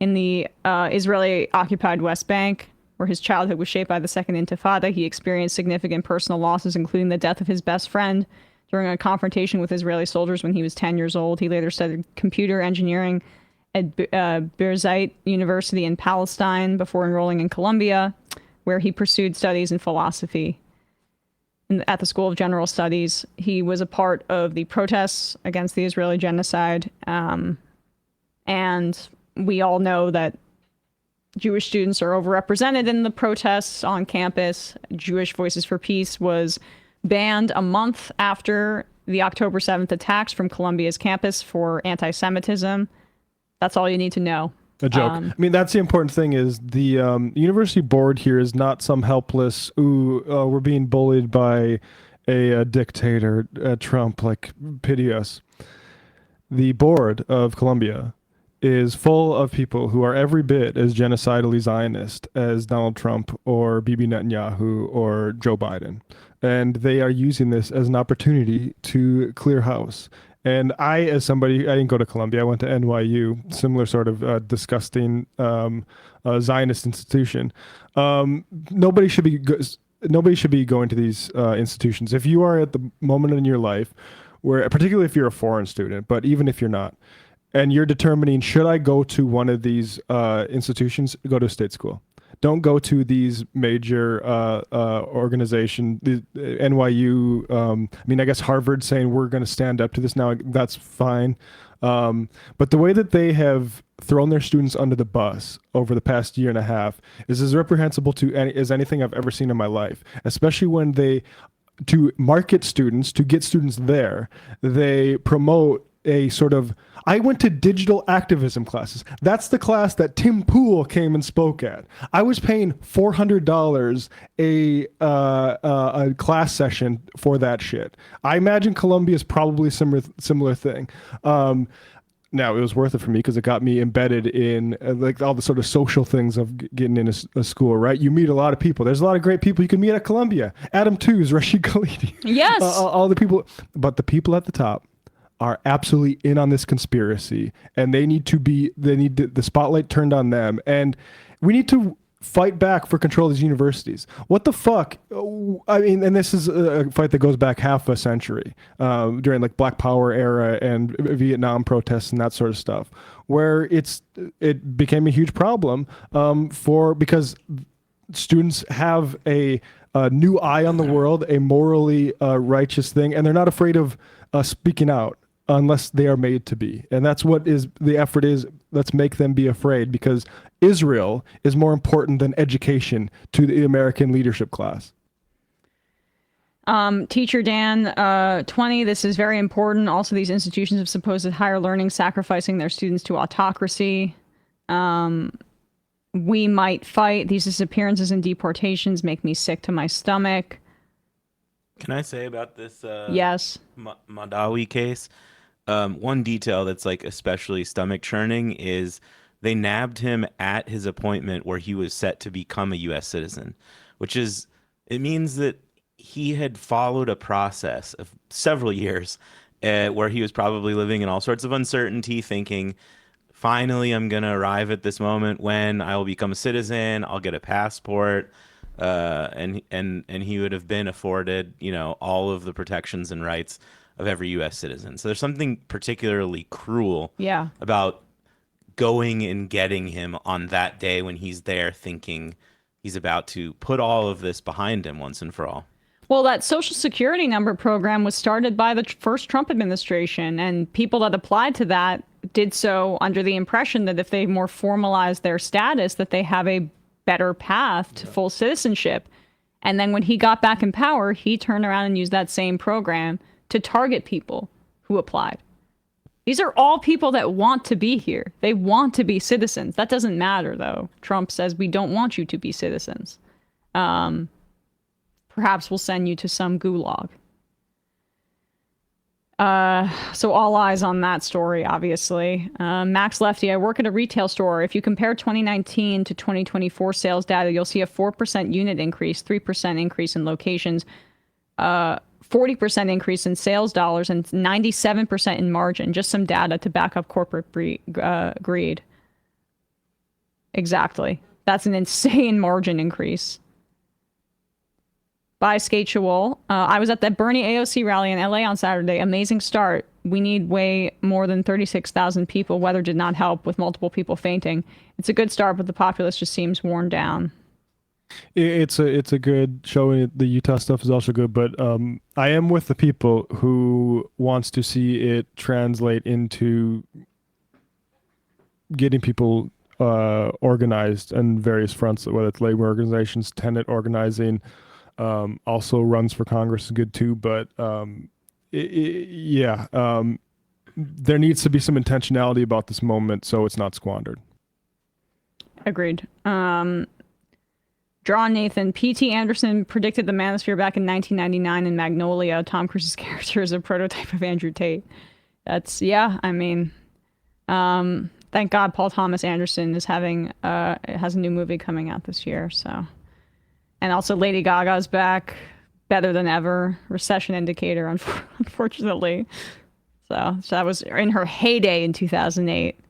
in the Israeli-occupied West Bank, where his childhood was shaped by the Second Intifada. He experienced significant personal losses, including the death of his best friend during a confrontation with Israeli soldiers when he was 10 years old. He later studied computer engineering at Birzeit University in Palestine before enrolling in Colombia, where he pursued studies in philosophy. At the School of General Studies, he was a part of the protests against the Israeli genocide. And we all know that Jewish students are overrepresented in the protests on campus. Jewish Voices for Peace was banned a month after the October 7th attacks from Columbia's campus for anti-Semitism. That's all you need to know. A joke. I mean, that's the important thing is the university board here is not some helpless, we're being bullied by a dictator, Trump, like, pity us. The board of Columbia is full of people who are every bit as genocidally Zionist as Donald Trump or Bibi Netanyahu or Joe Biden. And they are using this as an opportunity to clear house. And I, as somebody, I didn't go to Columbia, I went to NYU, similar sort of disgusting Zionist institution. Nobody should be going to these institutions. If you are at the moment in your life where, particularly if you're a foreign student, but even if you're not, and you're determining, should I go to one of these institutions, go to a state school. Don't go to these major organizations, the NYU. I mean, I guess Harvard saying we're going to stand up to this now. That's fine. But the way that they have thrown their students under the bus over the past year and a half is as reprehensible as anything I've ever seen in my life, especially when to market students, to get students there, they promote a sort of, I went to digital activism classes. That's the class that Tim Pool came and spoke at. I was paying $400 a class session for that shit. I imagine Colombia is probably similar thing. Now, it was worth it for me because it got me embedded in like all the sort of social things of getting in a school, right? You meet a lot of people. There's a lot of great people you can meet at Columbia. Adam Tooze, Rashid Khalidi. Yes. All the people. But the people at the top are absolutely in on this conspiracy, and they need the spotlight turned on them. And we need to fight back for control of these universities. What the fuck? I mean, and this is a fight that goes back half a century, during like Black Power era and Vietnam protests and that sort of stuff, where it became a huge problem because students have a new eye on the world, a morally righteous thing, and they're not afraid of speaking out unless they are made to be. And that's what the effort is. Let's make them be afraid, because Israel is more important than education to the American leadership class. Teacher Dan, 20, this is very important. Also, these institutions of supposed higher learning sacrificing their students to autocracy. We might fight. These disappearances and deportations make me sick to my stomach. Can I say about this Yes. Mahdawi case? One detail that's like especially stomach churning is they nabbed him at his appointment where he was set to become a U.S. citizen, it means that he had followed a process of several years where he was probably living in all sorts of uncertainty, thinking, finally, I'm going to arrive at this moment when I will become a citizen, I'll get a passport, and he would have been afforded, all of the protections and rights of every U.S. citizen. So there's something particularly cruel about going and getting him on that day when he's there thinking he's about to put all of this behind him once and for all. Well, that Social Security number program was started by the first Trump administration, and people that applied to that did so under the impression that if they more formalize their status, that they have a better path to full citizenship. And then when he got back in power, he turned around and used that same program to target people who applied. These are all people that want to be here. They want to be citizens. That doesn't matter, though. Trump says, we don't want you to be citizens. Perhaps we'll send you to some gulag. So all eyes on that story, obviously. Max Lefty, I work at a retail store. If you compare 2019 to 2024 sales data, you'll see a 4% unit increase, 3% increase in locations, 40% increase in sales dollars, and 97% in margin. Just some data to back up corporate greed. Exactly. That's an insane margin increase. By Skate Shawol. I was at that Bernie AOC rally in LA on Saturday. Amazing start. We need way more than 36,000 people. Weather did not help with multiple people fainting. It's a good start, but the populace just seems worn down. It's a good show. The Utah stuff is also good, but I am with the people who wants to see it translate into getting people organized on various fronts, whether it's labor organizations, tenant organizing. Also runs for Congress is good too, but there needs to be some intentionality about this moment so it's not squandered. Agreed. Draw Nathan. P.T. Anderson predicted the Manosphere back in 1999 in Magnolia. Tom Cruise's character is a prototype of Andrew Tate. Thank God Paul Thomas Anderson is has a new movie coming out this year, so. And also Lady Gaga's back, better than ever. Recession indicator, unfortunately. So that was in her heyday in 2008.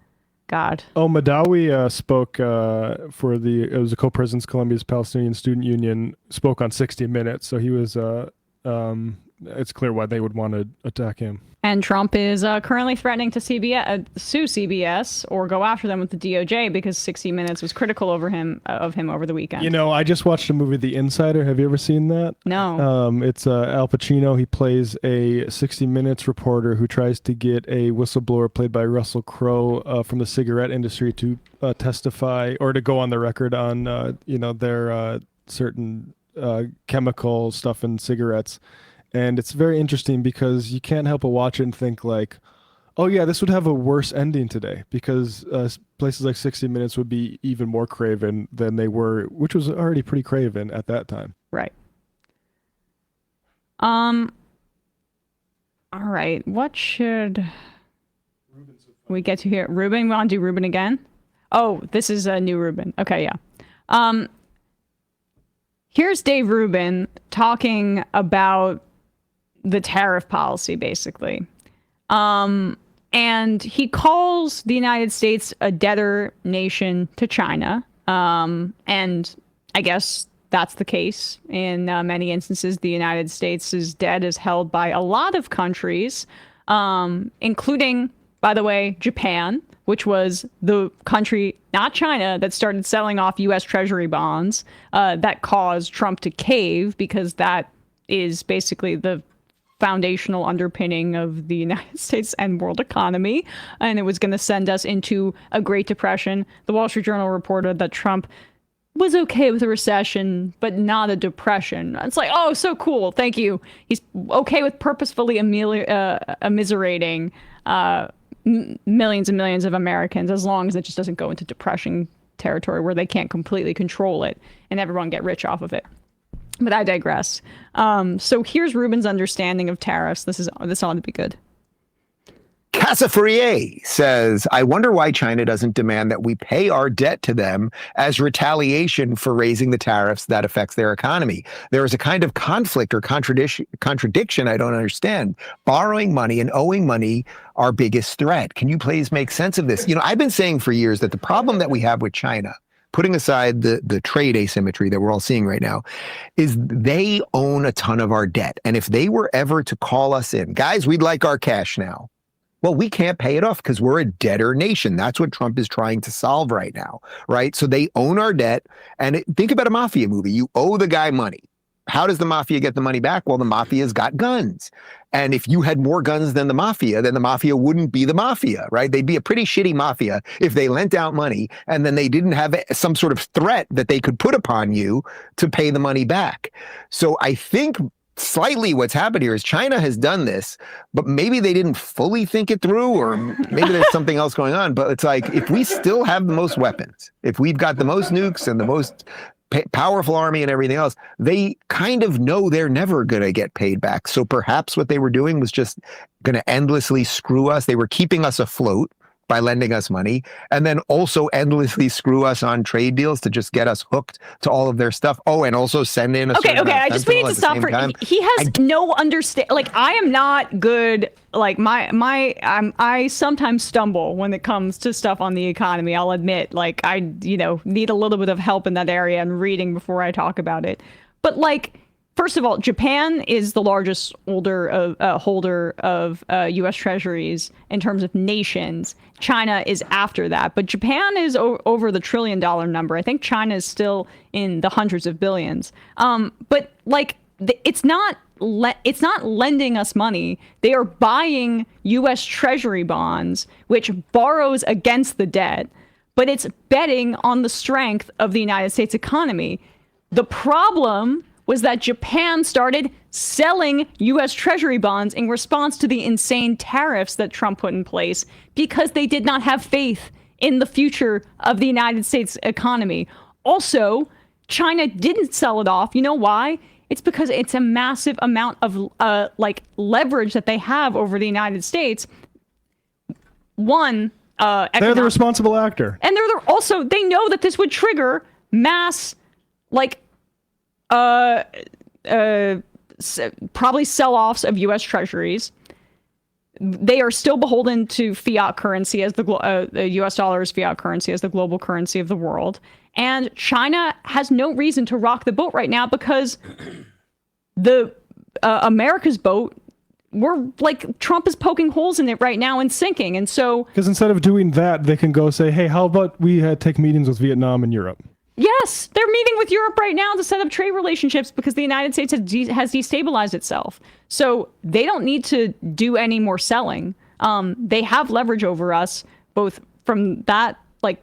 God. Oh, Mahdawi spoke it was a co-president's Colombia's Palestinian Student Union, spoke on 60 Minutes. So he was it's clear why they would want to attack him. And Trump is currently threatening to sue CBS or go after them with the DOJ because 60 Minutes was critical of him over the weekend. You know, I just watched a movie, The Insider. Have you ever seen that? No. It's Al Pacino. He plays a 60 Minutes reporter who tries to get a whistleblower played by Russell Crowe from the cigarette industry to testify or to go on the record on, their certain chemical stuff in cigarettes. And it's very interesting because you can't help but watch it and think like, oh yeah, this would have a worse ending today because places like 60 Minutes would be even more craven than they were, which was already pretty craven at that time. Right. All right. What should we get to here? Rubin? We want to do Rubin again? Oh, this is a new Rubin. Okay, yeah. Here's Dave Rubin talking about the tariff policy, basically. And he calls the United States a debtor nation to China. And I guess that's the case. In many instances, the United States' debt is held by a lot of countries, including, by the way, Japan, which was the country, not China, that started selling off U.S. Treasury bonds that caused Trump to cave, because that is basically the foundational underpinning of the United States and world economy. And it was going to send us into a Great Depression. The Wall Street Journal reported that Trump was okay with a recession, but not a depression. It's like, oh, so cool. Thank you. He's okay with purposefully immiserating millions and millions of Americans, as long as it just doesn't go into depression territory where they can't completely control it and everyone get rich off of it. But I digress. So here's Rubin's understanding of tariffs. This ought to be good. Casa Fourier says, I wonder why China doesn't demand that we pay our debt to them as retaliation for raising the tariffs that affects their economy. There is a kind of conflict or contradiction I don't understand. Borrowing money and owing money our biggest threat. Can you please make sense of this? You know, I've been saying for years that the problem that we have with China, putting aside the trade asymmetry that we're all seeing right now, is they own a ton of our debt. And if they were ever to call us in, guys, we'd like our cash now. Well, we can't pay it off because we're a debtor nation. That's what Trump is trying to solve right now, right? So they own our debt. And think about a mafia movie. You owe the guy money. How does the mafia get the money back? Well, the mafia's got guns. And if you had more guns than the mafia, then the mafia wouldn't be the mafia, right? They'd be a pretty shitty mafia if they lent out money and then they didn't have some sort of threat that they could put upon you to pay the money back. So I think slightly what's happened here is China has done this, but maybe they didn't fully think it through, or maybe there's something else going on. But it's like, if we still have the most weapons, if we've got the most nukes and the most powerful army and everything else, they kind of know they're never going to get paid back. So perhaps what they were doing was just going to endlessly screw us. They were keeping us afloat by lending us money, and then also endlessly screw us on trade deals to just get us hooked to all of their stuff. Oh, and also send in a okay. I just need to stop for. He has no understand. Like, I am not good. Like I sometimes stumble when it comes to stuff on the economy. I'll admit. Like, I need a little bit of help in that area and reading before I talk about it. But like, first of all, Japan is the largest holder of U.S. Treasuries in terms of nations. China is after that, but Japan is over the $1 trillion number. I think China is still in the hundreds of billions. But like, it's not lending us money. They are buying U.S. Treasury bonds, which borrows against the debt, but it's betting on the strength of the United States economy. The problem was that Japan started selling U.S. Treasury bonds in response to the insane tariffs that Trump put in place, because they did not have faith in the future of the United States economy. Also, China didn't sell it off. You know why? It's because it's a massive amount of leverage that they have over the United States. One, they're the responsible actor. And they're also, they know that this would trigger mass, probably sell-offs of U.S. Treasuries. They are still beholden to fiat currency as the U.S. dollar is fiat currency as the global currency of the world. And China has no reason to rock the boat right now, because the America's boat, we're like, Trump is poking holes in it right now and sinking. And so, because instead of doing that, they can go say, hey, how about we take meetings with Vietnam and Europe? yes, they're meeting with Europe right now to set up trade relationships because the United States has destabilized itself. So they don't need to do any more selling. They have leverage over us, both from that, like,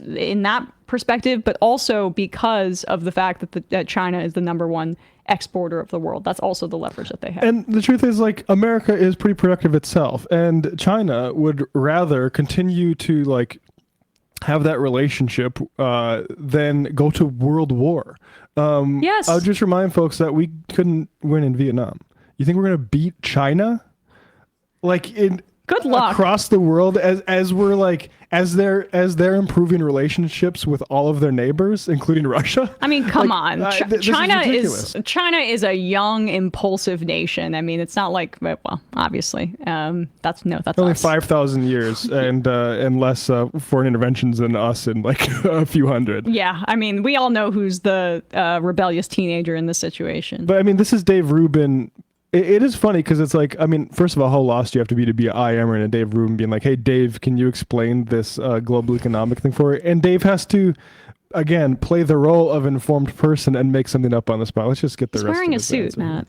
in that perspective, but also because of the fact that China is the number one exporter of the world. That's also the leverage that they have. And the truth is, like, America is pretty productive itself, and China would rather continue to, like, have that relationship than go to world war. Yes. I'll just remind folks that we couldn't win in Vietnam. You think we're going to beat China? Like, in good luck across the world as we're like as they're improving relationships with all of their neighbors, including Russia. I mean, come on. China is China is a young, impulsive nation. I mean, it's not like, well, obviously, that's only us. 5,000 years and less foreign interventions than us in like a few hundred. Yeah, I mean, we all know who's the rebellious teenager in this situation. But I mean, this is Dave Rubin. It is funny because it's like, I mean, first of all, how lost do you have to be an IMer and a Dave Rubin being like, hey, Dave, can you explain this global economic thing for you? And Dave has to, again, play the role of informed person and make something up on the spot. Let's just get the He's rest wearing of a suit, Matt.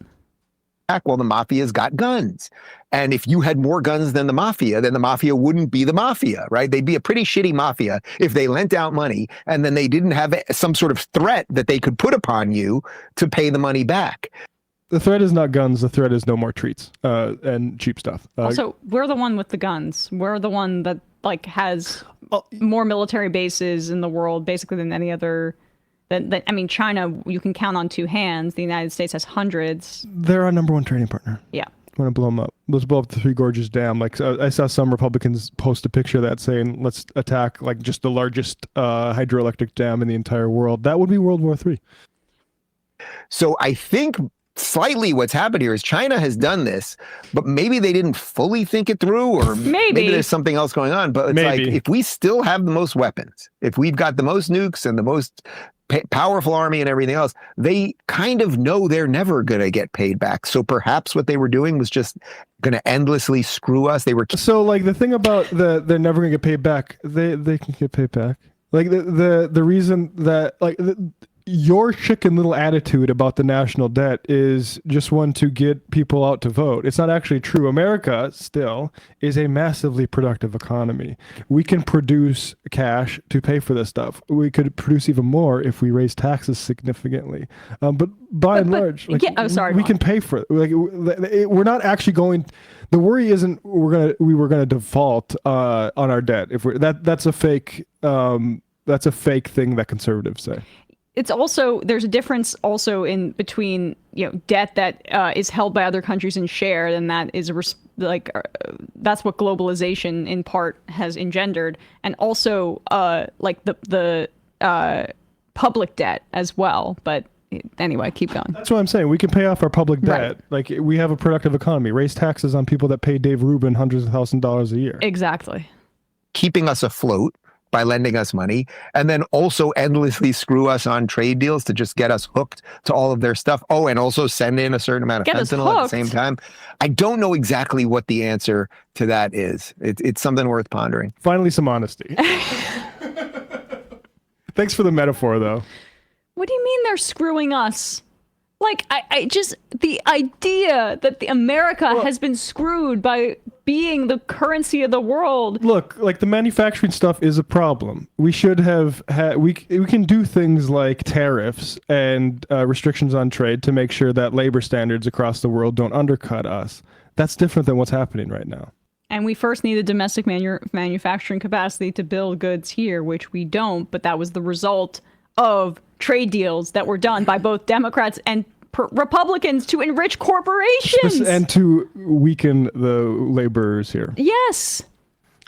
Well, the mafia's got guns. And if you had more guns than the mafia, then the mafia wouldn't be the mafia, right? They'd be a pretty shitty mafia if they lent out money and then they didn't have some sort of threat that they could put upon you to pay the money back. The threat is not guns. The threat is no more treats and cheap stuff. Also, we're the one with the guns. We're the one that like has more military bases in the world, basically, than any other. I mean, China, you can count on two hands. The United States has hundreds. They're our number one trading partner. Yeah. Want to blow them up. Let's blow up the Three Gorges Dam. Like, I saw some Republicans post a picture of that saying, let's attack like just the largest hydroelectric dam in the entire world. That would be World War III. So I think slightly what's happened here is China has done this, but maybe they didn't fully think it through, or maybe there's something else going on. But it's like, if we still have the most weapons, if we've got the most nukes and the most powerful army and everything else, they kind of know they're never going to get paid back. So perhaps what they were doing was just going to endlessly screw us. They were so like the thing about they're never going to get paid back. They can get paid back. Like the reason that like your chicken little attitude about the national debt is just one to get people out to vote. It's not actually true. America still is a massively productive economy. We can produce cash to pay for this stuff. We could produce even more if we raise taxes significantly. But by and large, like, we can pay for it. Like, we're not actually going. The worry isn't we were gonna default on our debt. If we're that's a fake. That's a fake thing that conservatives say. It's also, there's a difference also in between, debt that is held by other countries and shared, and that is that's what globalization in part has engendered, and also like the public debt as well. But anyway, keep going. That's what I'm saying. We can pay off our public debt. Right. Like, we have a productive economy. Raise taxes on people that pay Dave Rubin hundreds of $1,000s a year. Exactly. Keeping us afloat by lending us money, and then also endlessly screw us on trade deals to just get us hooked to all of their stuff. Oh, and also send in a certain amount of fentanyl at the same time. I don't know exactly what the answer to that is. It's something worth pondering. Finally, some honesty. Thanks for the metaphor, though. What do you mean they're screwing us? Like, I just, the idea that America has been screwed by being the currency of the world. Look, like, the manufacturing stuff is a problem. We should have we can do things like tariffs and restrictions on trade to make sure that labor standards across the world don't undercut us. That's different than what's happening right now. And we first needed domestic manufacturing capacity to build goods here, which we don't, but that was the result of trade deals that were done by both Democrats and Republicans to enrich corporations and to weaken the laborers here. Yes.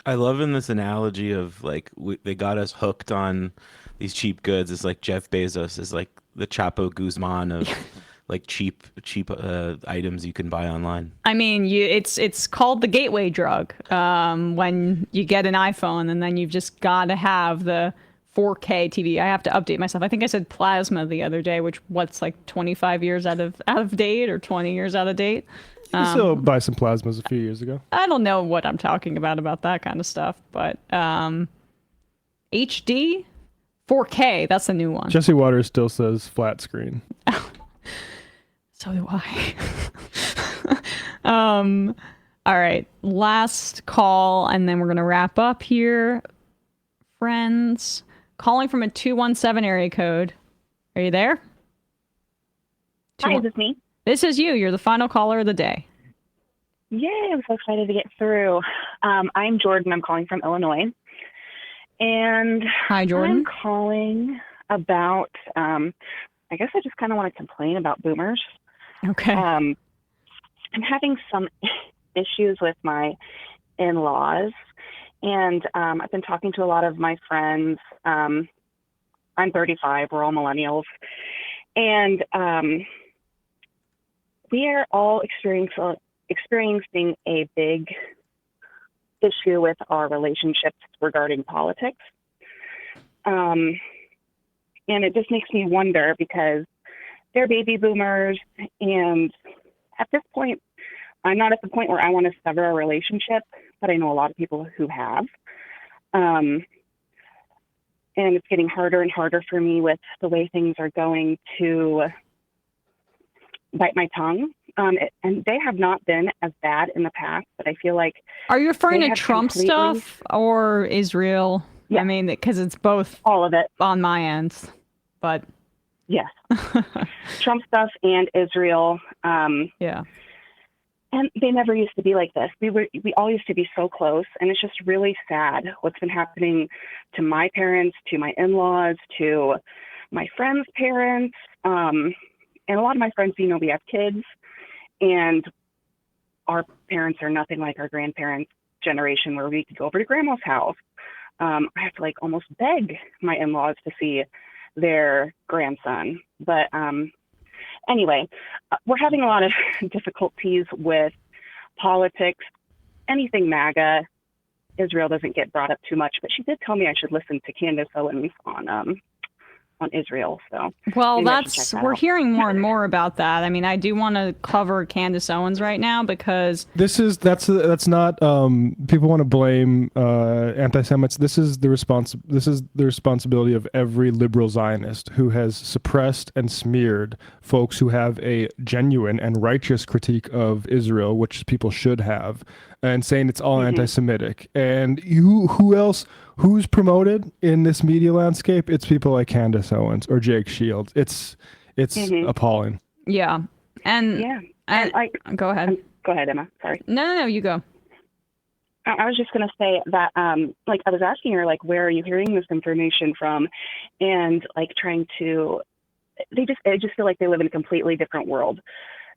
I love in this analogy of like they got us hooked on these cheap goods. It's like Jeff Bezos is like the Chapo Guzman of like cheap items you can buy online. I mean, it's called the gateway drug when you get an iPhone, and then you've just got to have the 4K TV. I have to update myself. I think I said plasma the other day, which what's like 25 years out of date or 20 years out of date. You still buy some plasmas a few years ago. I don't know what I'm talking about that kind of stuff, but HD 4K, that's the new one. Jesse Waters still says flat screen. So do I. All right, last call, and then we're gonna wrap up here. Friends, calling from a 217 area code. Are you there? Hi, is this me? This is you. You're the final caller of the day. Yay, I'm so excited to get through. I'm Jordan. I'm calling from Illinois. And hi, Jordan. I'm calling about, I guess I just kind of want to complain about boomers. Okay. I'm having some issues with my in-laws. And I've been talking to a lot of my friends. I'm 35. We're all millennials. And we are all experiencing a big issue with our relationships regarding politics. And it just makes me wonder because they're baby boomers. And at this point, I'm not at the point where I want to sever a relationship, but I know a lot of people who have. And it's getting harder and harder for me with the way things are going to bite my tongue. And they have not been as bad in the past, but I feel like... Are you referring to Trump stuff or Israel? Yeah. I mean, because it's both. All of it. On my end, but... Yes. Trump stuff and Israel. Yeah. And they never used to be like this. We all used to be so close, and it's just really sad what's been happening to my parents, to my in-laws, to my friends' parents. And a lot of my friends, we have kids, and our parents are nothing like our grandparents' generation where we could go over to grandma's house. I have to almost beg my in-laws to see their grandson. But anyway, we're having a lot of difficulties with politics, anything MAGA. Israel doesn't get brought up too much, but she did tell me I should listen to Candace Owens on Israel. So well, we're hearing more and more about that. I mean, I do want to cover Candace Owens right now because that's not people want to blame anti-Semites. This is the responsibility of every liberal Zionist who has suppressed and smeared folks who have a genuine and righteous critique of Israel, which people should have, and saying it's all anti-Semitic. And who's promoted in this media landscape? It's people like Candace Owens or Jake Shields. It's appalling. Yeah. And go ahead. Go ahead, Emma. Sorry. No, you go. I was just going to say that, I was asking her, where are you hearing this information from? And trying to, I just feel like they live in a completely different world.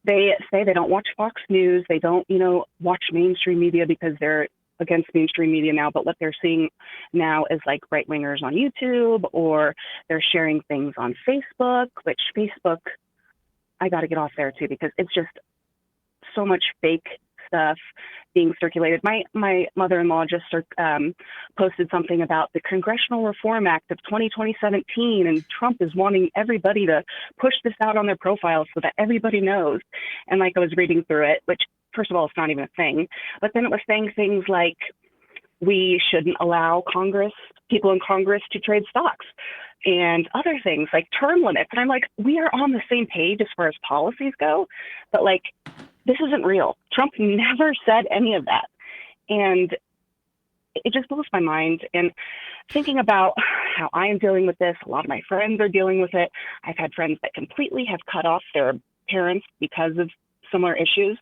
They say they don't watch Fox News. They don't, watch mainstream media because they're against mainstream media now, but what they're seeing now is right wingers on YouTube, or they're sharing things on Facebook, which Facebook, I got to get off there too, because it's just so much fake stuff being circulated. My mother-in-law just posted something about the Congressional Reform Act of 2017, and Trump is wanting everybody to push this out on their profiles so that everybody knows. And I was reading through it, which first of all, it's not even a thing. But then it was saying things like we shouldn't allow people in Congress to trade stocks and other things like term limits. And I'm we are on the same page as far as policies go, but this isn't real. Trump never said any of that. And it just blows my mind. And thinking about how I am dealing with this, a lot of my friends are dealing with it. I've had friends that completely have cut off their parents because of similar issues.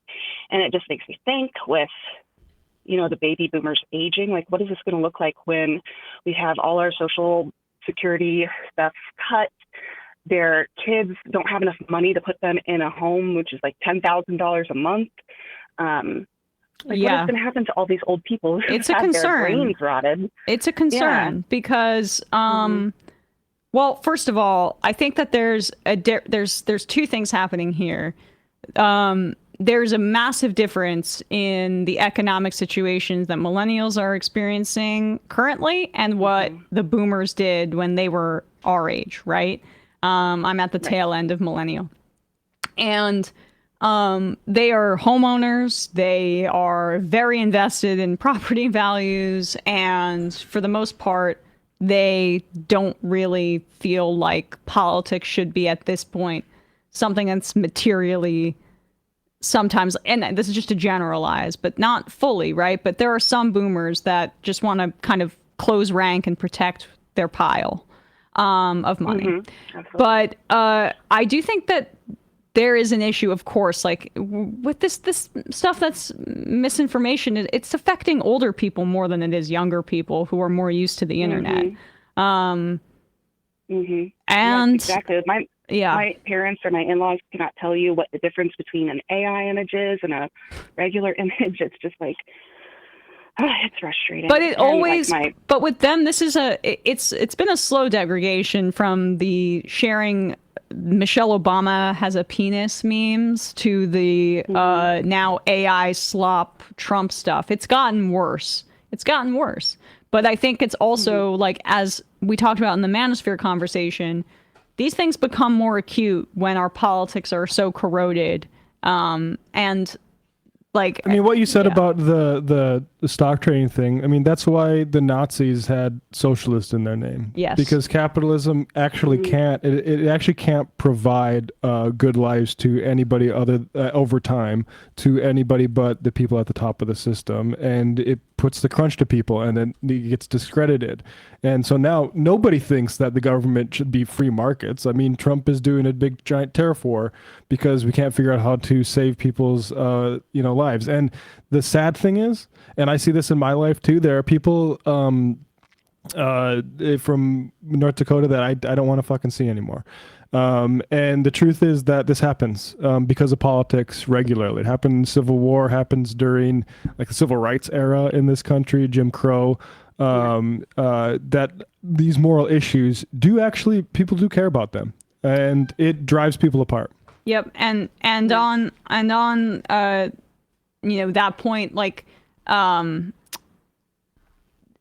And it just makes me think with, the baby boomers aging, what is this going to look like when we have all our social security stuff cut? Their kids don't have enough money to put them in a home, which is $10,000 a month. What is going to happen to all these old people who it's a have concern. Their brains rotted? It's a concern because, well, first of all, I think that there's two things happening here. there's a massive difference in the economic situations that millennials are experiencing currently and what the boomers did when they were our age, right? I'm at the tail end of millennial. And they are homeowners. They are very invested in property values. And for the most part, they don't really feel like politics should be at this point something that's materially sometimes, and this is just to generalize, but not fully, right? But there are some boomers that just want to kind of close rank and protect their pile of money. But I do think that there is an issue, of course, like with this stuff that's misinformation. It's affecting older people more than it is younger people who are more used to the internet. And yes, exactly. My parents or my in-laws cannot tell you what the difference between an AI image is and a regular image. It's just like, it's frustrating. But it always, but with them, this is it's been a slow degradation from the sharing Michelle Obama has a penis memes to the now AI slop Trump stuff. It's gotten worse. But I think it's also like, as we talked about in the Manosphere conversation, these things become more acute when our politics are so corroded. And like, I mean, what you said about the stock trading thing, I mean, that's why the Nazis had socialist in their name. Yes. Because capitalism actually it actually can't provide good lives to anybody other over time, to anybody but the people at the top of the system. And it puts the crunch to people, and then it gets discredited. And so now nobody thinks that the government should be free markets. I mean, Trump is doing a big giant tariff war because we can't figure out how to save people's lives. And the sad thing is, and I see this in my life too, there are people from North Dakota that I don't want to fucking see anymore. And the truth is that this happens because of politics regularly. It happened in the Civil War, happens during like the civil rights era in this country, Jim Crow. That these moral issues people do care about them, and it drives people apart. Yep, and on that point, like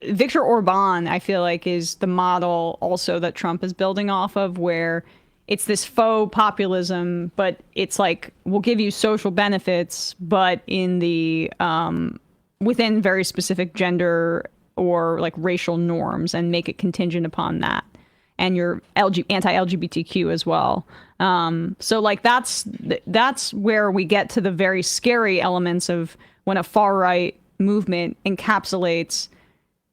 Viktor Orban, I feel like, is the model also that Trump is building off of, where it's this faux populism, but it's like, we'll give you social benefits, but in the within very specific gender or like racial norms, and make it contingent upon that, and your anti-LGBTQ as well. So like that's where we get to the very scary elements of when a far right movement encapsulates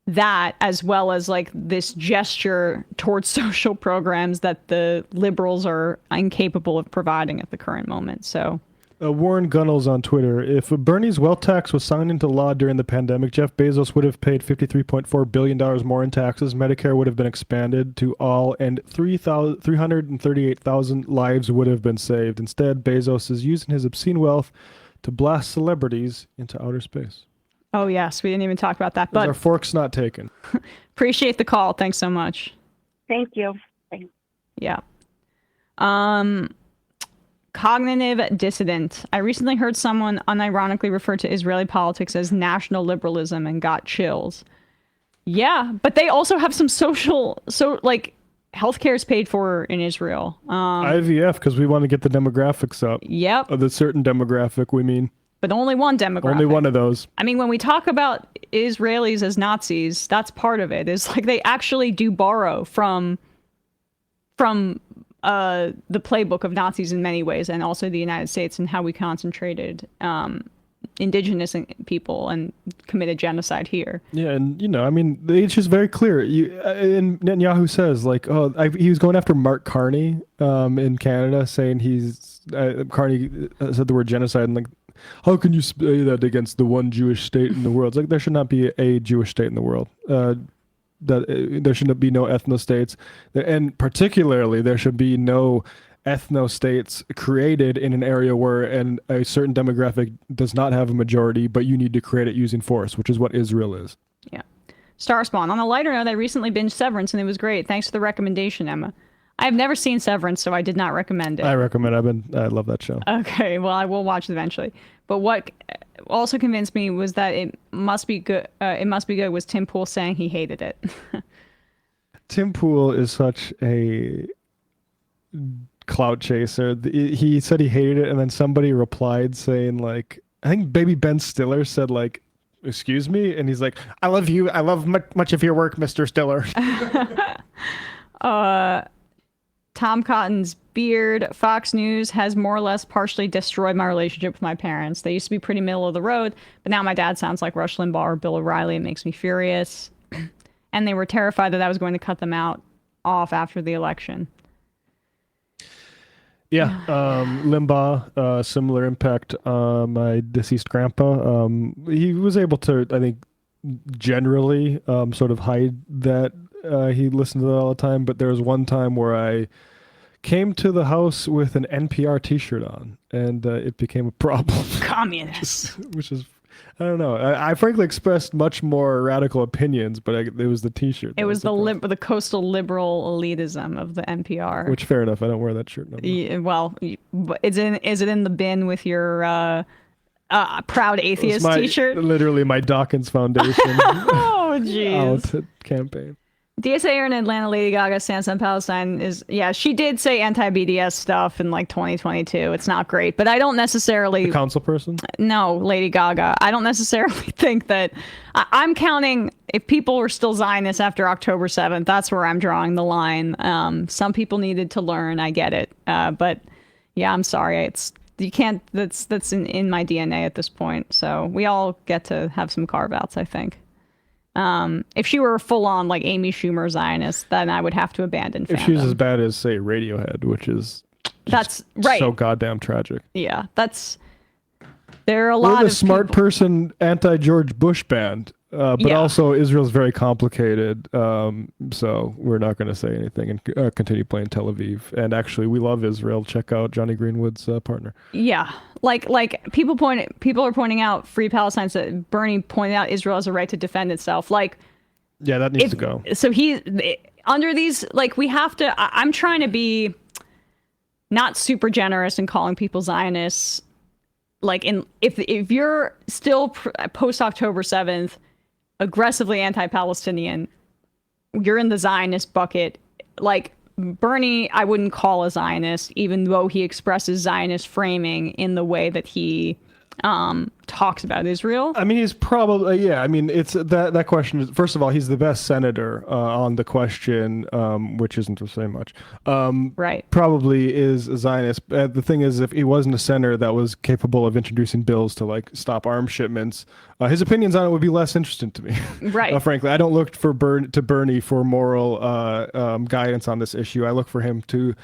that, as well as like this gesture towards social programs that the liberals are incapable of providing at the current moment. So Warren Gunnels on Twitter: if Bernie's wealth tax was signed into law during the pandemic, Jeff Bezos would have paid $53.4 billion more in taxes. Medicare would have been expanded to all, and 338,000 lives would have been saved. Instead, Bezos is using his obscene wealth to blast celebrities into outer space. Oh yes, we didn't even talk about that. But our fork's not taken. Appreciate the call. Thanks so much. Thank you. Thanks. Yeah. Cognitive dissident. I recently heard someone unironically refer to Israeli politics as national liberalism and got chills. Yeah, but they also have some like healthcare is paid for in Israel. IVF, because we want to get the demographics up. Yep. Of the certain demographic, we mean. But only one demographic. Only one of those. I mean, when we talk about Israelis as Nazis, that's part of it. Is like they actually do borrow from the playbook of Nazis in many ways, and also the United States, and how we concentrated indigenous people and committed genocide here. Yeah, and I mean, it's just very clear. And Netanyahu says, like, he was going after Mark Carney in Canada, saying Carney said the word genocide, and like, how can you say that against the one Jewish state in the world? It's like, there should not be a Jewish state in the world. There should be no ethno-states, and particularly there should be no ethno-states created in an area where a certain demographic does not have a majority, but you need to create it using force, which is what Israel is. Yeah. Starspawn. On a lighter note, I recently binged Severance, and it was great. Thanks for the recommendation, Emma. I've never seen Severance, so I did not recommend it. I recommend. I love that show. Okay, well, I will watch it eventually. But what also convinced me was that it must be good. Was Tim Pool saying he hated it? Tim Pool is such a clout chaser. He said he hated it, and then somebody replied saying, like, I think Baby Ben Stiller said, like, excuse me? And he's like, I love you. I love much of your work, Mr. Stiller. Tom Cotton's beard. Fox News has more or less partially destroyed my relationship with my parents. They used to be pretty middle of the road, but now my dad sounds like Rush Limbaugh or Bill O'Reilly. It makes me furious. And they were terrified that I was going to cut them off after the election. Yeah, Limbaugh, similar impact. My deceased grandpa, he was able to, I think, generally sort of hide that he listened to that all the time. But there was one time where I came to the house with an NPR T-shirt on, and it became a problem. Communist. Which is, I don't know. I frankly expressed much more radical opinions, but it was the T-shirt. It was the coastal liberal elitism of the NPR. Which, fair enough. I don't wear that shirt no more. Yeah, well, is it in the bin with your Proud Atheist T-shirt? Literally my Dawkins Foundation. Oh, jeez. Out campaign. DSA in Atlanta, Lady Gaga stance on Palestine is, she did say anti-BDS stuff in like 2022. It's not great, but I don't necessarily... The council person? No, Lady Gaga. I don't necessarily think that... I'm counting, if people were still Zionists after October 7th, that's where I'm drawing the line. Some people needed to learn, I get it. But yeah, I'm sorry. You can't, that's in my DNA at this point. So we all get to have some carve-outs, I think. If she were full on like Amy Schumer Zionist, then I would have to abandon fandom. If she's as bad as, say, Radiohead, which is that's right, so goddamn tragic. Yeah, there are a lot We're the of smart people. person anti-George Bush band, but also Israel's very complicated, so we're not going to say anything and continue playing Tel Aviv. And actually, we love Israel. Check out Johnny Greenwood's partner. Yeah, like people are pointing out, Free Palestine said, Bernie pointed out Israel has a right to defend itself. Like, yeah, that needs to go. So under these, like, we have to. I'm trying to be not super generous in calling people Zionists. Like, if you're still post October 7th, aggressively anti-Palestinian, you're in the Zionist bucket. Like, Bernie, I wouldn't call a Zionist, even though he expresses Zionist framing in the way that he talks about Israel. I mean, he's probably, I mean, it's that question is, first of all, he's the best senator on the question, which isn't to say much. Right. Probably is a Zionist. The thing is, if he wasn't a senator that was capable of introducing bills to like stop arms shipments, his opinions on it would be less interesting to me. Right. Frankly, I don't look to Bernie for moral guidance on this issue. I look for him to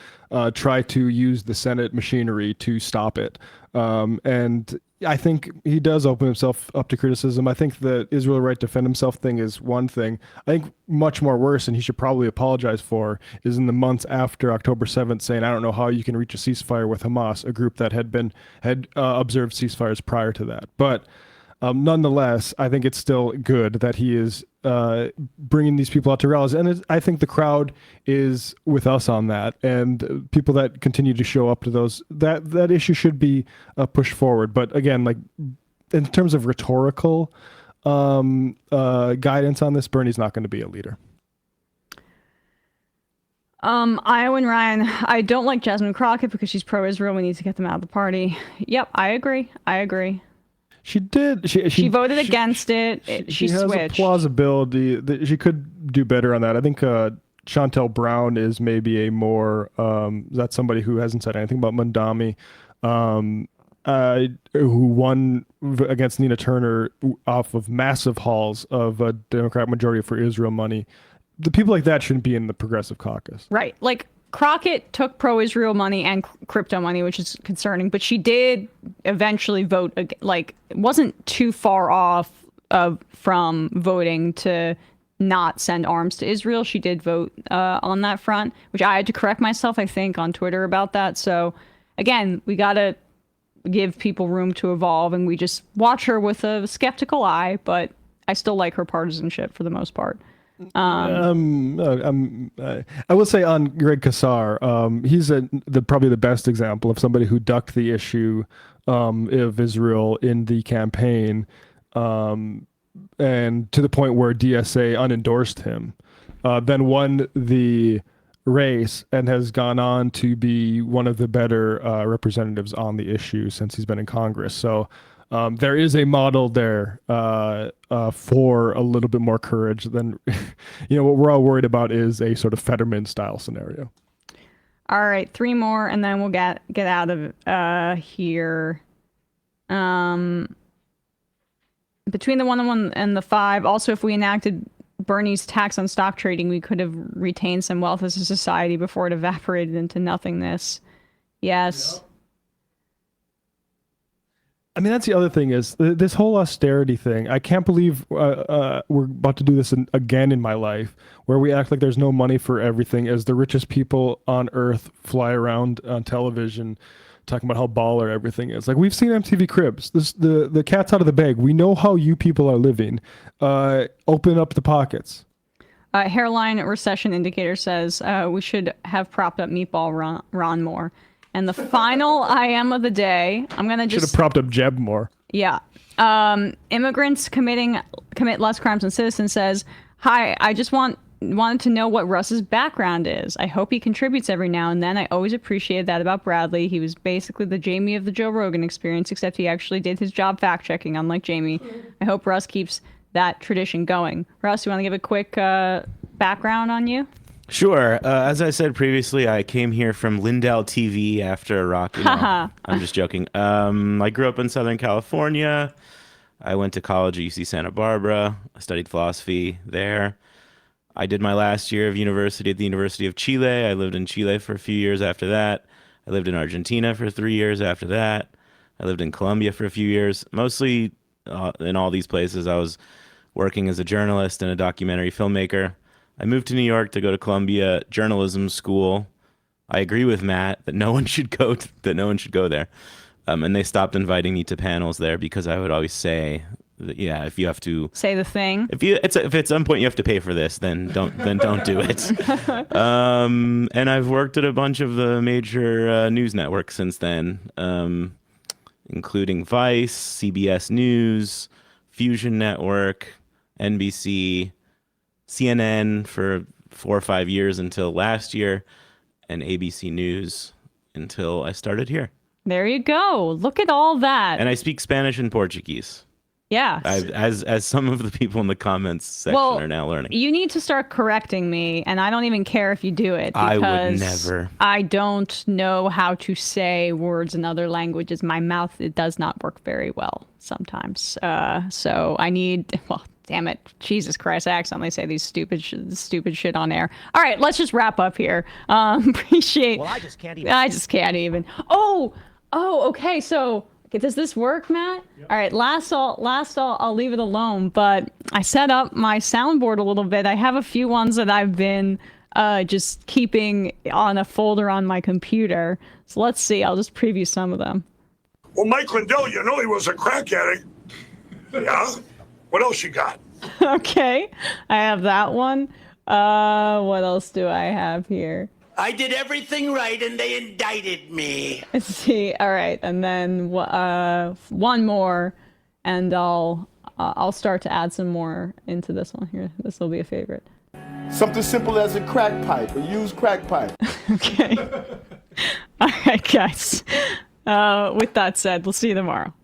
try to use the Senate machinery to stop it. And I think he does open himself up to criticism. I think the Israel right to defend himself thing is one thing. I think much more worse, and he should probably apologize for, is in the months after October 7th saying, I don't know how you can reach a ceasefire with Hamas, a group that had observed ceasefires prior to that. But nonetheless, I think it's still good that he is bringing these people out to rallies. And I think the crowd is with us on that. And people that continue to show up to those, that issue should be pushed forward. But again, like in terms of rhetorical guidance on this, Bernie's not going to be a leader. Iowa and Ryan, I don't like Jasmine Crockett because she's pro-Israel. We need to get them out of the party. Yep, I agree. She did. She voted against it. She has switched. a plausibility that she could do better on that. I think Chantel Brown is maybe a more that's somebody who hasn't said anything about Mandami, who won against Nina Turner off of massive hauls of a Democrat majority for Israel money. The people like that shouldn't be in the Progressive Caucus. Right. Like, Crockett took pro-Israel money and crypto money, which is concerning, but she did eventually vote, like, it wasn't too far off from voting to not send arms to Israel. She did vote on that front, which I had to correct myself, I think, on Twitter about that. So, again, we got to give people room to evolve, and we just watch her with a skeptical eye, but I still like her partisanship for the most part. I will say on Greg Kassar, he's probably the best example of somebody who ducked the issue of Israel in the campaign, and to the point where DSA unendorsed him, then won the race and has gone on to be one of the better representatives on the issue since he's been in Congress. So there is a model there for a little bit more courage than, what we're all worried about is a sort of Fetterman style scenario. All right, 3 more, and then we'll get out of here. Between the 1 and the 5, also, if we enacted Bernie's tax on stock trading, we could have retained some wealth as a society before it evaporated into nothingness. Yes. I mean, that's the other thing is this whole austerity thing. I can't believe we're about to do this again in my life, where we act like there's no money for everything as the richest people on earth fly around on television talking about how baller everything is. Like, we've seen MTV Cribs. The cat's out of the bag. We know how you people are living. Open up the pockets. Hairline recession indicator says we should have propped up Meatball Ron more. And the final I am of the day, I'm going to just... Should have propped up Jeb more. Yeah. Immigrants commit less crimes than citizens says, hi, I just wanted to know what Russ's background is. I hope he contributes every now and then. I always appreciated that about Bradley. He was basically the Jamie of the Joe Rogan Experience, except he actually did his job fact-checking, unlike Jamie. I hope Russ keeps that tradition going. Russ, you want to give a quick background on you? Sure. As I said previously, I came here from Lindell TV after Iraq. I'm just joking. I grew up in Southern California. I went to college at UC Santa Barbara. I studied philosophy there. I did my last year of university at the University of Chile. I lived in Chile for a few years after that. I lived in Argentina for 3 years after that. I lived in Colombia for a few years. Mostly in all these places, I was working as a journalist and a documentary filmmaker. I moved to New York to go to Columbia Journalism School. I agree with Matt that no one should go there. And they stopped inviting me to panels there because I would always say, yeah, if you have to say the thing, if at some point you have to pay for this, then don't do it. And I've worked at a bunch of the major news networks since then, including Vice, CBS News, Fusion Network, NBC, CNN for 4 or 5 years until last year, and ABC News until I started here. There you go. Look at all that. And I speak Spanish and Portuguese. Yeah. As some of the people in the comments section are now learning. You need to start correcting me, and I don't even care if you do it. I would never. I don't know how to say words in other languages. My mouth, it does not work very well sometimes. So I need, well, damn it. Jesus Christ, I accidentally say these stupid shit on air. All right, let's just wrap up here. Appreciate. Well, I just can't even. Oh, okay. So does this work, Matt? Yep. All right, last I'll leave it alone, but I set up my soundboard a little bit. I have a few ones that I've been just keeping on a folder on my computer. So let's see. I'll just preview some of them. Well, Mike Lindell, you know he was a crack addict. Yeah? What else you got? Okay, I have that one. What else do I have here? I did everything right and they indicted me. Let's see. All right, and then one more, and I'll start to add some more into this one here. This will be a favorite. Something simple as a crack pipe, a used crack pipe. Okay. All right, guys. With that said, we'll see you tomorrow.